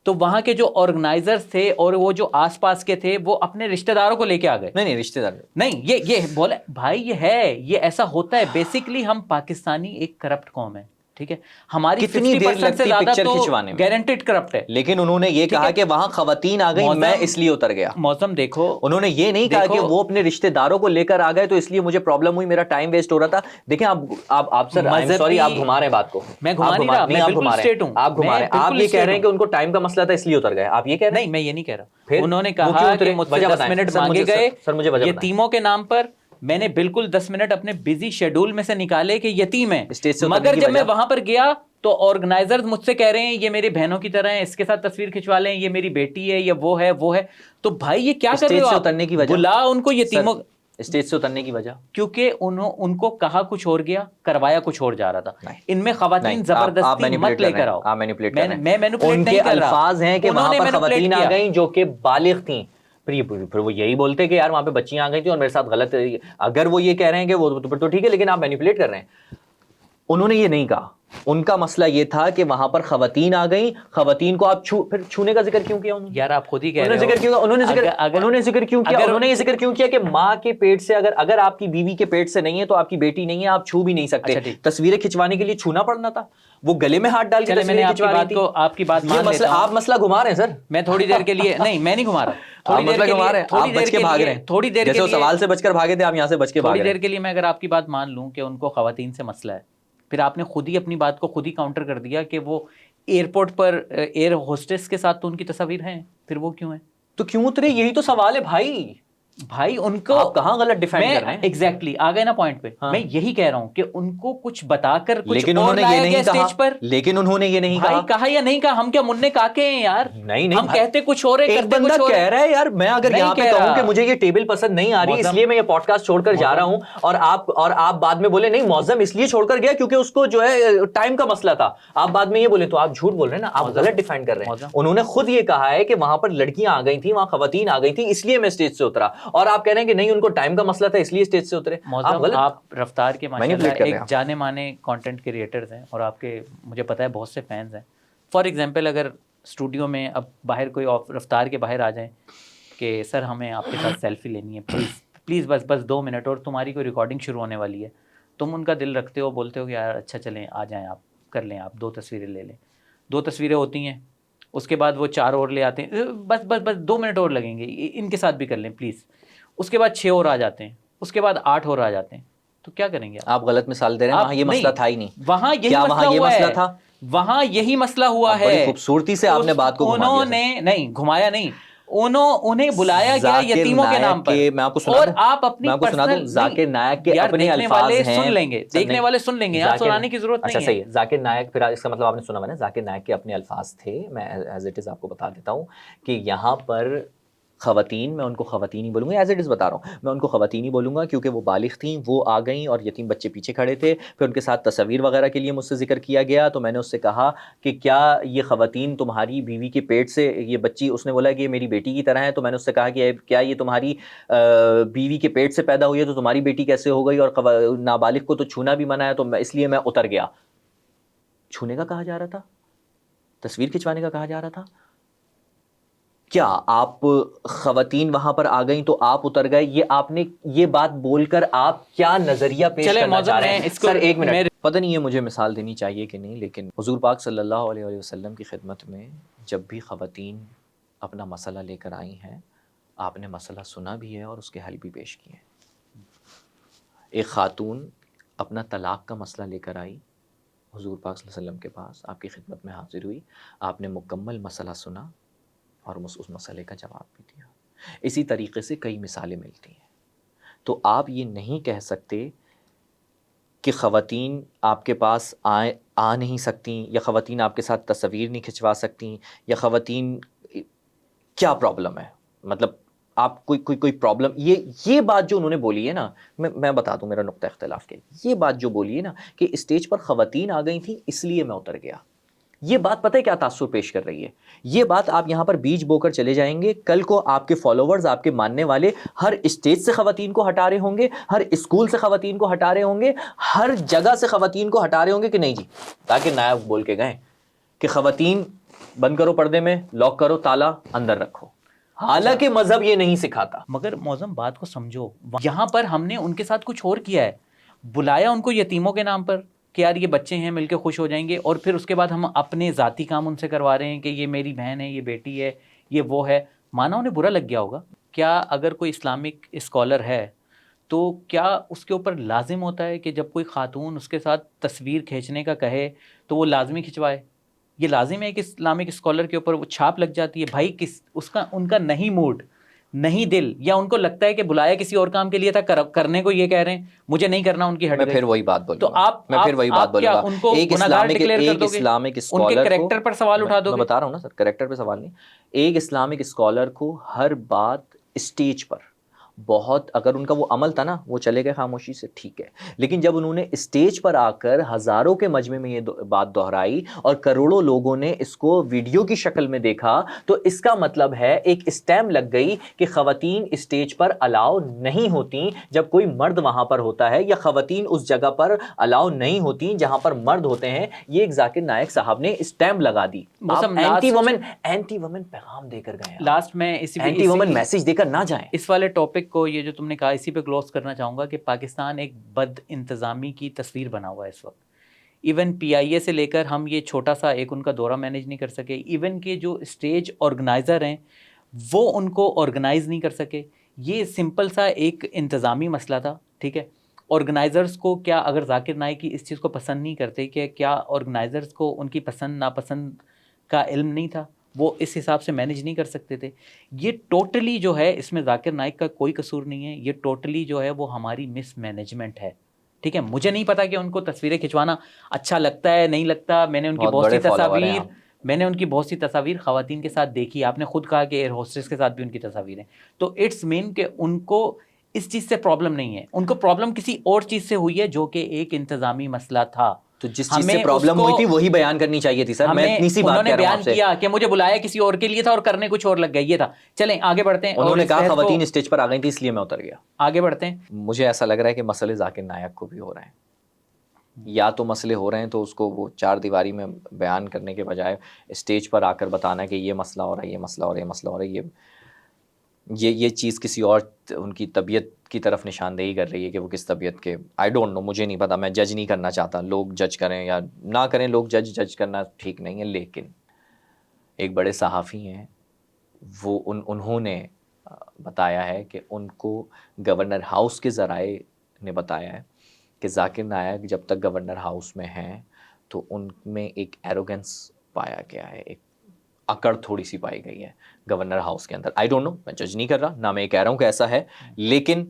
تو وہاں کے جو آرگنائزرز تھے اور وہ جو آس پاس کے تھے وہ اپنے رشتہ داروں کو لے کے آ گئے. نہیں رشتہ دار نہیں, یہ بولے بھائی, یہ ہے, یہ ایسا ہوتا ہے. بیسکلی ہم پاکستانی ایک کرپٹ قوم ہے, ٹھیک ہے, ہماری کتنی دیر 50% سے لگتی زیادہ پکچر تو کھنچوانے میں, گارنٹیڈ کرپٹ ہے. لیکن انہوں نے یہ کہا کہ وہاں خواتین آ گئی, میں اس لیے اتر گیا. موسم دیکھو, انہوں نے یہ نہیں کہا کہ وہ اپنے رشتہ داروں کو لے کر آ گئے تو اس لیے مجھے پرابلم ہوئی, میرا ٹائم ویسٹ ہو رہا تھا. دیکھیں آپ سر آئی ایم سوری, آپ گھما رہے ہیں بات کو. میں گھما نہیں رہا, میں بالکل اسٹریٹ ہوں. آپ گھما رہے ہیں, آپ یہ کہہ رہے ہیں کہ ان کو ٹائم کا مسئلہ تھا اس لیے اتر گئے, آپ یہ کہہ رہے ہیں. نہیں, میں یہ نہیں کہہ رہا. پھر انہوں نے کہا کہ مجھ سے 10 منٹ مانگے گئے یتیموں کے نام پر, میں نے بالکل 10 منٹ اپنے بزی شیڈول میں سے نکالے کہ یتیم ہے. مگر جب میں وہاں پر گیا تو آرگنائزرز مجھ سے کہہ رہے ہیں یہ میری بہنوں کی طرح ہیں, اس کے ساتھ تصویر کھنچوا لیں, یہ میری بیٹی ہے, یہ وہ ہے وہ ہے. تو بھائی یہ کیا کر رہے ہو آپ, بلا ان کو یتیموں اسٹیج سے اترنے کی وجہ, کیونکہ ان کو کہا کچھ اور گیا, کروایا کچھ اور جا رہا تھا. ان میں خواتین زبردستی مت لے کر آؤ. آپ مینیپولیٹ کر رہے ہیں. میں مینیپولیٹ ان نہیں کے کر رہا, الفاظ ہیں کہ وہاں پر خواتین آ گئیں جو کہ بالغ تھیں, پھر وہ یہی بولتے کہ یار وہاں پہ بچیاں آ گئی تھیں اور میرے ساتھ غلط. اگر وہ یہ کہہ رہے ہیں کہ وہ تو ٹھیک ہے, لیکن آپ مینیپولیٹ کر رہے ہیں. انہوں نے یہ نہیں کہا, ان کا مسئلہ یہ تھا کہ وہاں پر خواتین آ گئیں, خواتین کو آپ پھر چھونے کا ذکر کیوں کیا انہوں نے؟ یار آپ خود ہی کہہ رہے ہو. انہوں نے یہ ذکر کیوں کیا کہ ماں کے پیٹ سے, اگر آپ کی بیوی کے پیٹ سے نہیں ہے تو آپ کی بیٹی نہیں ہے, آپ چھو بھی نہیں سکتے. تصویریں کھنچوانے کے لیے چھونا پڑنا تھا, وہ گلے میں ہاتھ ڈال کے تصویریں کھنچوا رہی تھی. آپ کی بات مان لیتا ہوں. آپ مسئلہ گھما رہے ہیں سر. میں تھوڑی دیر کے لیے نہیں, میں نہیں گھما رہا. تھوڑی دیر کے لیے میں اگر آپ کی بات مان لوں کہ ان کو خواتین سے مسئلہ ہے, پھر آپ نے خود ہی اپنی بات کو خود ہی کاؤنٹر کر دیا کہ وہ ایئرپورٹ پر ایئر ہوسٹس کے ساتھ تو ان کی تصاویر ہیں, پھر وہ کیوں ہیں؟ تو کیوں اترے, یہی تو سوال ہے بھائی. ان کو آپ کہاں غلط ڈیفائن کر رہے ہیں؟ ایگزیکٹلی آ گئے نا پوائنٹ پہ. میں یہی کہہ رہا ہوں کہ ان کو کچھ بتا کر کچھ لیکن اور لایا گیا اسٹیج پر. لیکن انہوں نے یہ نہیں کہا یا نہیں کہا, ہم کیا منع کاکے ہیں یار؟ نہیں, ہم کہتے کچھ اور ہے, کرتے کچھ اور. کہہ رہا ہے یار, میں اگر یہاں پہ کہوں کہ مجھے یہ ٹیبل پسند نہیں آ رہی اس لیے میں یہ پوڈ کاسٹ چھوڑ کر جا رہا ہوں, اور آپ بعد میں بولے نہیں معظم اس لیے چھوڑ کر گیا کیونکہ اس کو جو ہے ٹائم کا مسئلہ تھا, آپ بعد میں یہ بولے تو آپ جھوٹ بول رہے ہیں نا, آپ غلط ڈیفائن کر رہے ہیں. انہوں نے خود یہ کہا ہے کہ وہاں پر لڑکیاں آ گئی تھیں, وہاں خواتین آ گئی تھیں, اس لیے میں اسٹیج سے اترا, اور آپ کہہ رہے ہیں کہ نہیں ان کو ٹائم کا مسئلہ تھا اس لیے اسٹیج سے اترے. آپ رفتار کے ماشاءاللہ ایک جانے مانے کنٹینٹ کریٹرز ہیں, اور آپ کے مجھے پتا ہے بہت سے فینز ہیں. فار ایگزامپل اگر اسٹوڈیو میں اب باہر کوئی رفتار کے باہر آ جائیں کہ سر ہمیں آپ کے ساتھ سیلفی لینی ہے, پلیز بس 2 منٹ, اور تمہاری کوئی ریکارڈنگ شروع ہونے والی ہے, تم ان کا دل رکھتے ہو, بولتے ہو کہ یار اچھا چلیں آ جائیں, آپ کر لیں, آپ 2 تصویریں لے لیں. 2 تصویریں ہوتی ہیں, اس کے بعد وہ 4 اور لے آتے ہیں, بس 2 منٹ اور لگیں گے, ان کے ساتھ بھی کر لیں پلیز. اس کے بعد 6 اور آ جاتے ہیں, اس کے بعد 8 اور آ جاتے ہیں. تو کیا کریں گے آپ؟ غلط مثال دے رہے ہیں, وہاں یہ مسئلہ تھا ہی نہیں. وہاں یہی مسئلہ تھا, وہاں یہی مسئلہ ہوا ہے. بڑی خوبصورتی سے آپ نے بات کو گھما دیا. انہوں نے نہیں گھمایا, نہیں, انہیں بلایا گیا یتیموں کے نام پر. میں آپ کو سنا اور دوں, آپ اپنی پرسنل ذاکر نائک کے اپنے الفاظ ہیں, سن لیں گے, دیکھنے والے سن لیں گے, یہاں سنانے کی ضرورت نہیں ہے. اچھا صحیح ہے, ذاکر نائک, پھر اس کا مطلب آپ نے سنا ہوا نا, ذاکر نائک کے اپنے الفاظ تھے. میں ایز اٹ از آپ کو بتا دیتا ہوں کہ یہاں پر خواتین, میں ان کو خواتین ہی بولوں گا, ایز اٹ از بتا رہا ہوں, میں ان کو خواتین ہی بولوں گا کیونکہ وہ بالغ تھیں, وہ آ گئیں اور یتیم بچے پیچھے کھڑے تھے. پھر ان کے ساتھ تصویر وغیرہ کے لیے مجھ سے ذکر کیا گیا, تو میں نے اس سے کہا کہ کیا یہ خواتین تمہاری بیوی کے پیٹ سے, یہ بچی, اس نے بولا کہ یہ میری بیٹی کی طرح ہے, تو میں نے اس سے کہا کہ کیا یہ تمہاری بیوی کے پیٹ سے پیدا ہوئی ہے تو تمہاری بیٹی کیسے ہو گئی, اور نابالغ کو تو چھونا بھی منع ہے, تو اس لیے میں اتر گیا. چھونے کا کہا جا رہا تھا, تصویر کھنچوانے کا کہا جا رہا تھا. کیا آپ خواتین وہاں پر آ گئیں تو آپ اتر گئے؟ یہ آپ نے یہ بات بول کر آپ کیا نظریہ پیش کرنا چاہ رہے ہیں؟ سر ایک منٹ, پتہ نہیں یہ مجھے مثال دینی چاہیے کہ نہیں, لیکن حضور پاک صلی اللہ علیہ وسلم کی خدمت میں جب بھی خواتین اپنا مسئلہ لے کر آئی ہیں, آپ نے مسئلہ سنا بھی ہے اور اس کے حل بھی پیش کیے ہیں. ایک خاتون اپنا طلاق کا مسئلہ لے کر آئی حضور پاک صلی اللہ علیہ وسلم کے پاس, آپ کی خدمت میں حاضر ہوئی, آپ نے مکمل مسئلہ سنا اور اس مسئلے کا جواب بھی دیا. اسی طریقے سے کئی مثالیں ملتی ہیں. تو آپ یہ نہیں کہہ سکتے کہ خواتین آپ کے پاس آ نہیں سکتیں, یا خواتین آپ کے ساتھ تصویر نہیں کھنچوا سکتیں, یا خواتین کیا پرابلم ہے, مطلب آپ کوئی پرابلم, یہ بات جو انہوں نے بولی ہے نا, میں بتا دوں میرا نقطہ اختلاف کے, یہ بات جو بولی ہے نا کہ اسٹیج پر خواتین آ گئی تھیں اس لیے میں اتر گیا, یہ بات پتہ ہے کیا تاثر پیش کر رہی ہے؟ یہ بات آپ یہاں پر بیج بو کر چلے جائیں گے، کل کو آپ کے فالوورز، آپ کے ماننے والے ہر اسٹیج سے خواتین کو ہٹا رہے ہوں گے، ہر اسکول سے خواتین کو ہٹا رہے ہوں گے، ہر جگہ سے خواتین کو ہٹا رہے ہوں گے کہ نہیں جی، تاکہ نائب بول کے گئے کہ خواتین بند کرو پردے میں، لاک کرو تالا، اندر رکھو، حالانکہ مذہب یہ نہیں سکھاتا۔ مگر معظم بات کو سمجھو، یہاں پر ہم نے ان کے ساتھ کچھ اور کیا ہے، بلایا ان کو یتیموں کے نام پر کہ یار یہ بچے ہیں مل کے خوش ہو جائیں گے، اور پھر اس کے بعد ہم اپنے ذاتی کام ان سے کروا رہے ہیں کہ یہ میری بہن ہے، یہ بیٹی ہے، یہ وہ ہے۔ مانا انہیں برا لگ گیا ہوگا۔ کیا اگر کوئی اسلامک اسکالر ہے تو کیا اس کے اوپر لازم ہوتا ہے کہ جب کوئی خاتون اس کے ساتھ تصویر کھینچنے کا کہے تو وہ لازمی کھنچوائے؟ یہ لازم ہے کہ اسلامک اسکالر کے اوپر وہ چھاپ لگ جاتی ہے؟ بھائی ان کا نہیں موڈ، نہیں دل، یا ان کو لگتا ہے کہ بلایا کسی اور کام کے لیے تھا، کرنے کو یہ کہہ رہے ہیں، مجھے نہیں کرنا، ان کی ہٹ میں گئی۔ پھر وہی بات بولوں تو گا، میں پھر وہی بات بولوں کیا گا، ان کو ایک گناہگار ڈکلیئر کر دو گے؟ اسلامک ان کے اسکالر کو، کریکٹر پر سوال اٹھا دو میں گے؟ بتا رہا ہوں نا سر، کریکٹر پہ سوال نہیں، ایک اسلامک اسکالر کو ہر بات اسٹیج پر بہت، اگر ان کا وہ عمل تھا نا وہ چلے گئے خاموشی سے، ٹھیک ہے، لیکن جب انہوں نے اسٹیج پر آ کر ہزاروں کے مجمع میں یہ بات دہرائی اور کروڑوں لوگوں نے اس کو ویڈیو کی شکل میں دیکھا، تو اس کا مطلب ہے ایک اسٹیمپ لگ گئی کہ خواتین اسٹیج پر الاؤ نہیں ہوتی جب کوئی مرد وہاں پر ہوتا ہے، یا خواتین اس جگہ پر الاؤ نہیں ہوتی جہاں پر مرد ہوتے ہیں۔ یہ ایک ذاکر نائک صاحب نے اسٹیمپ لگا دی۔ اینٹی وومن پیغام دے کر گئے، لاسٹ میں اینٹی وومن میسج دے کر نہ جائیں۔ اس والے ٹاپک کو، یہ جو تم نے کہا، اسی پہ کلوز کرنا چاہوں گا کہ پاکستان ایک بد انتظامی کی تصویر بنا ہوا ہے اس وقت۔ ایون پی آئی اے سے لے کر ہم یہ چھوٹا سا ایک ان کا دورہ مینیج نہیں کر سکے، ایون کہ جو اسٹیج آرگنائزر ہیں وہ ان کو آرگنائز نہیں کر سکے۔ یہ سمپل سا ایک انتظامی مسئلہ تھا، ٹھیک ہے۔ آرگنائزرز کو کیا، اگر ذاکر نائک کی اس چیز کو پسند نہیں کرتے، کہ کیا آرگنائزرز کو ان کی پسند ناپسند کا علم نہیں تھا؟ وہ اس حساب سے مینیج نہیں کر سکتے تھے؟ یہ ٹوٹلی جو ہے، اس میں ذاکر نائک کا کوئی قصور نہیں ہے، یہ ٹوٹلی جو ہے وہ ہماری مس مینجمنٹ ہے، ٹھیک ہے۔ مجھے نہیں پتا کہ ان کو تصویریں کھنچوانا اچھا لگتا ہے نہیں لگتا، میں نے ان کی بہت سی تصاویر خواتین کے ساتھ دیکھی، آپ نے خود کہا کہ ایئر ہوسٹس کے ساتھ بھی ان کی تصاویریں، تو اٹس مین کہ ان کو اس چیز سے پرابلم نہیں ہے، ان کو پرابلم کسی اور چیز سے ہوئی ہے جو کہ ایک انتظامی مسئلہ تھا۔ تو جس چیز سے پرابلم ہوئی تھی وہی بیان کرنی چاہیے تھی سر، میں اتنی سی بات کہہ رہا ہوں آپ سے۔ انہوں نے بیان کیا کہ مجھے بلایا کسی اور کے لیے تھا اور کرنے کچھ اور لگ گیا، یہ تھا۔ چلیں آگے بڑھتے ہیں۔ انہوں نے کہا خواتین اسٹیج پر آ گئی تھی اس لیے میں اتر گیا۔ آگے بڑھتے ہیں۔ مجھے ایسا لگ رہا ہے کہ مسئلے ذاکر نائک کو بھی ہو رہے ہیں، یا تو مسئلے ہو رہے ہیں تو اس کو وہ چار دیواری میں بیان کرنے کے بجائے اسٹیج پر آ کر بتانا کہ یہ مسئلہ ہو رہا ہے، یہ مسئلہ ہو رہا ہے، یہ مسئلہ ہو رہا ہے، یہ چیز کسی اور ان کی طبیعت کی طرف نشاندہی کر رہی ہے کہ وہ کس طبیعت کے، آئی ڈونٹ نو، مجھے نہیں پتا، میں جج نہیں کرنا چاہتا، لوگ جج کریں یا نہ کریں، لوگ جج کرنا ٹھیک نہیں ہے، لیکن ایک بڑے صحافی ہیں، وہ انہوں نے بتایا ہے کہ ان کو گورنر ہاؤس کے ذرائع نے بتایا ہے کہ ذاکر نائک جب تک گورنر ہاؤس میں ہیں تو ان میں ایک ایروگنس پایا گیا ہے، ایک اکڑ تھوڑی سی پائی گئی ہے گورنر ہاؤس کے اندر۔ آئی ڈونٹ نو، میں جج نہیں کر رہا، نہ میں یہ کہہ رہا ہوں کہ ایسا ہے، لیکن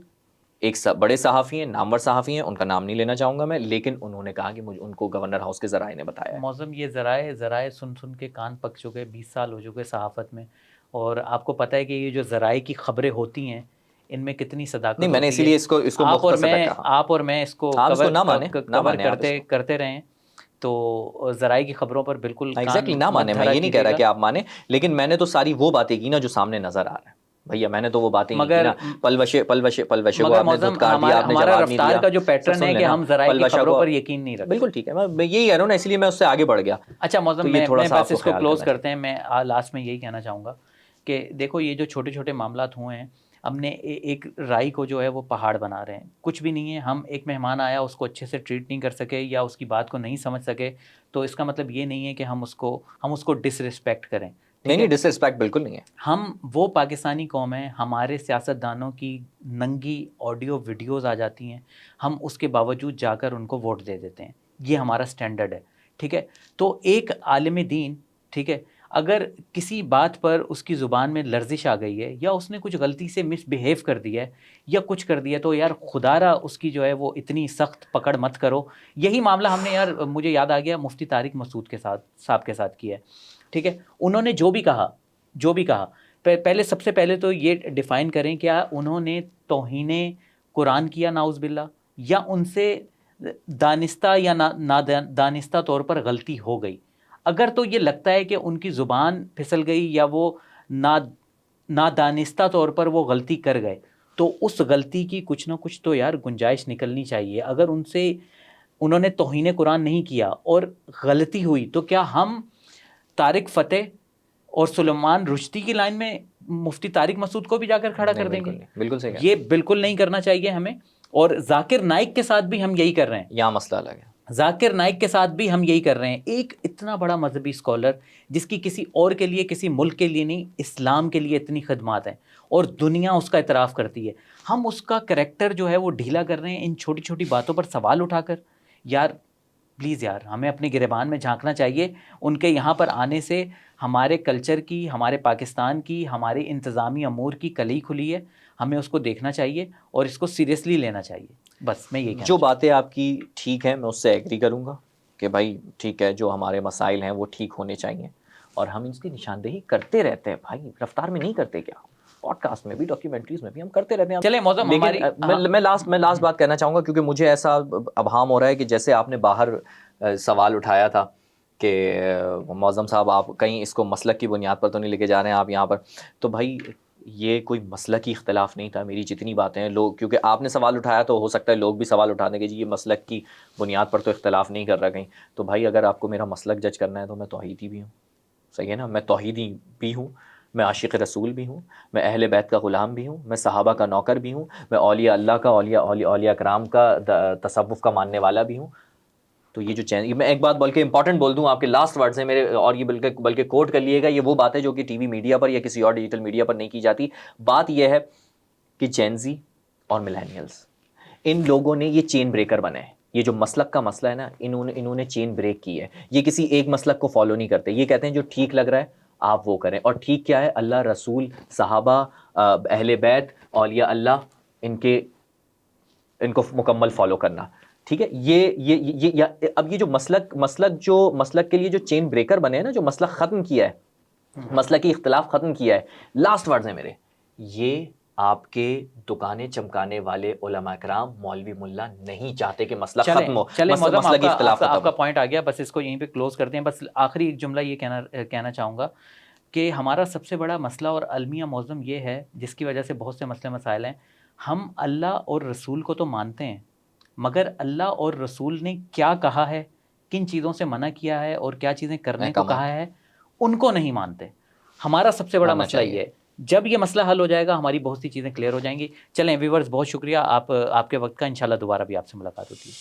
ایک بڑے صحافی ہیں، نامور صحافی ہیں، ان کا نام نہیں لینا چاہوں گا میں، لیکن انہوں نے کہا کہ مجھے ان کو گورنر ہاؤس کے ذرائع نے بتایا ہے۔ موسم یہ ذرائع سن کے کان پک چکے، 20 سال ہو چکے صحافت میں، اور آپ کو پتہ ہے کہ یہ جو ذرائع کی خبریں ہوتی ہیں ان میں کتنی صداقت نہیں، میں نے ہوتی اسی لیے اس کو مختصر رکھا۔ آپ اور میں اس کو کور کرتے رہیں تو ذرائع کی خبروں پر بالکل ایگزیکٹلی نہ مانے، میں یہ نہیں کہہ رہا کہ آپ مانیں، لیکن میں نے تو ساری وہ باتیں کی نا جو سامنے نظر آ رہا ہے بھیا، میں نے تو وہ باتیں کی نا، پلوشے کو آپ نے دھتکار دیا، آپ نے جواب نہیں دیا۔ رفتار کا جو پیٹرن ہے کہ ہم ذرائع کی خبروں پر یقین نہیں رکھتے۔ بالکل ٹھیک ہے، میں یہی کہہ رہا ہوں نا، اس لیے میں اس سے آگے بڑھ گیا۔ اچھا موزم، میں بس اس کو کلوز کرتے ہیں، میں لاسٹ میں یہی کہنا چاہوں گا کہ دیکھو یہ جو چھوٹے چھوٹے معاملات ہوئے ہیں، ہم نے ایک رائے کو جو ہے وہ پہاڑ بنا رہے ہیں، کچھ بھی نہیں ہے۔ ہم ایک مہمان آیا، اس کو اچھے سے ٹریٹ نہیں کر سکے یا اس کی بات کو نہیں سمجھ سکے، تو اس کا مطلب یہ نہیں ہے کہ ہم اس کو ڈس رسپیکٹ کریں۔ نہیں، ڈس رسپیکٹ بالکل نہیں ہے۔ ہم وہ پاکستانی قوم ہیں، ہمارے سیاستدانوں کی ننگی آڈیو ویڈیوز آ جاتی ہیں، ہم اس کے باوجود جا کر ان کو ووٹ دے دیتے ہیں، یہ ہمارا سٹینڈرڈ ہے، ٹھیک ہے۔ تو ایک عالم دین، ٹھیک ہے، اگر کسی بات پر اس کی زبان میں لرزش آ گئی ہے یا اس نے کچھ غلطی سے مس بیہیو کر دیا ہے یا کچھ کر دیا، تو یار خدا را اس کی جو ہے وہ اتنی سخت پکڑ مت کرو۔ یہی معاملہ ہم نے، یار مجھے یاد آ گیا، مفتی طارق مسعود کے ساتھ صاحب کے ساتھ کیا ہے، ٹھیک ہے۔ انہوں نے جو بھی کہا پہلے، سب سے پہلے تو یہ ڈیفائن کریں، کیا انہوں نے توہین قرآن کیا نعوذ باللہ، یا ان سے دانستہ یا نادانستہ طور پر غلطی ہو گئی؟ اگر تو یہ لگتا ہے کہ ان کی زبان پھسل گئی یا وہ نادانستہ طور پر وہ غلطی کر گئے، تو اس غلطی کی کچھ نہ کچھ تو یار گنجائش نکلنی چاہیے. اگر انہوں نے توہین قرآن نہیں کیا اور غلطی ہوئی، تو کیا ہم طارق فتح اور سلیمان رشدی کی لائن میں مفتی طارق مسعود کو بھی جا کر کھڑا کر دیں گے؟ بالکل صحیح. یہ بالکل نہیں کرنا چاہیے ہمیں. اور ذاکر نائک کے ساتھ بھی ہم یہی کر رہے ہیں. یہاں مسئلہ الگ ہے. ذاکر نائک کے ساتھ بھی ہم یہی کر رہے ہیں. ایک اتنا بڑا مذہبی اسکالر جس کی کسی اور کے لیے، کسی ملک کے لیے نہیں، اسلام کے لیے اتنی خدمات ہیں اور دنیا اس کا اعتراف کرتی ہے، ہم اس کا کریکٹر جو ہے وہ ڈھیلا کر رہے ہیں ان چھوٹی چھوٹی باتوں پر سوال اٹھا کر. یار پلیز یار، ہمیں اپنے گریبان میں جھانکنا چاہیے. ان کے یہاں پر آنے سے ہمارے کلچر کی، ہمارے پاکستان کی، ہمارے انتظامی امور کی کلی کھلی ہے. ہمیں اس کو دیکھنا چاہیے اور اس کو سیریسلی لینا چاہیے. بس میں یہ کہنا جو باتیں آپ کی ٹھیک ہیں میں اس سے ایگری کروں گا کہ بھائی ٹھیک ہے، جو ہمارے مسائل ہیں وہ ٹھیک ہونے چاہیے اور ہم اس کی نشاندہی کرتے رہتے ہیں. بھائی رفتار میں نہیں کرتے کیا؟ پوڈ کاسٹ میں بھی، ڈاکیومنٹریز میں بھی ہم کرتے رہتے ہیں. چلیں موضوع ہماری میں لاسٹ بات کہنا چاہوں گا، کیونکہ مجھے ایسا ابہام ہو رہا ہے کہ جیسے آپ نے باہر سوال اٹھایا تھا کہ معظم صاحب آپ کہیں اس کو مسلک کی بنیاد پر تو نہیں لے کے جا رہے ہیں آپ یہاں پر. تو بھائی یہ کوئی مسلک کی اختلاف نہیں تھا. میری جتنی باتیں ہیں لوگ، کیونکہ آپ نے سوال اٹھایا تو ہو سکتا ہے لوگ بھی سوال اٹھا دیں کہ جی یہ مسلک کی بنیاد پر تو اختلاف نہیں کر رہا کہیں. تو بھائی اگر آپ کو میرا مسلک جج کرنا ہے تو میں توحیدی بھی ہوں، صحیح ہے نا؟ میں توحیدی بھی ہوں، میں عاشق رسول بھی ہوں، میں اہل بیت کا غلام بھی ہوں، میں صحابہ کا نوکر بھی ہوں، میں اولیاء اللہ کا، اولیاء کرام کا تصوف کا ماننے والا بھی ہوں. تو یہ جو چینج، میں ایک بات بلکہ امپورٹنٹ بول دوں، آپ کے لاسٹ ورڈ ہیں میرے، اور یہ بلکہ کوٹ کر لیے گا، یہ وہ بات ہے جو کہ ٹی وی میڈیا پر یا کسی اور ڈیجیٹل میڈیا پر نہیں کی جاتی. بات یہ ہے کہ جینزی اور ملینیلز، ان لوگوں نے یہ چین بریکر بنے ہیں. یہ جو مسلک کا مسئلہ ہے نا، انہوں نے چین بریک کی ہے. یہ کسی ایک مسلک کو فالو نہیں کرتے. یہ کہتے ہیں جو ٹھیک لگ رہا ہے آپ وہ کریں، اور ٹھیک کیا ہے؟ اللہ، رسول، صحابہ، اہل بیت، اولیاء اللہ، ان کو مکمل فالو کرنا. ٹھیک ہے؟ یہ اب یہ جو مسلک کے لیے جو چین بریکر بنے ہیں نا، جو مسلک ختم کیا ہے، مسلکی اختلاف ختم کیا ہے، لاسٹ ورڈز ہیں میرے، یہ آپ کے دکانیں چمکانے والے علماء کرام، مولوی ملا نہیں چاہتے کہ مسلک ختم ہو. مسلکی اختلاف آپ کا پوائنٹ آ گیا. بس اس کو یہیں پہ کلوز کرتے ہیں. بس آخری ایک جملہ یہ کہنا چاہوں گا کہ ہمارا سب سے بڑا مسئلہ اور المیہ معظم یہ ہے، جس کی وجہ سے بہت سے مسئلے مسائل ہیں. ہم اللہ اور رسول کو تو مانتے ہیں، مگر اللہ اور رسول نے کیا کہا ہے، کن چیزوں سے منع کیا ہے اور کیا چیزیں کرنے کو کہا ہے، ان کو نہیں مانتے. ہمارا سب سے بڑا مسئلہ یہ ہے. جب یہ مسئلہ حل ہو جائے گا، ہماری بہت سی چیزیں کلیئر ہو جائیں گی. چلیں ویورز، بہت شکریہ آپ کے وقت کا. انشاءاللہ دوبارہ بھی آپ سے ملاقات ہوتی ہے.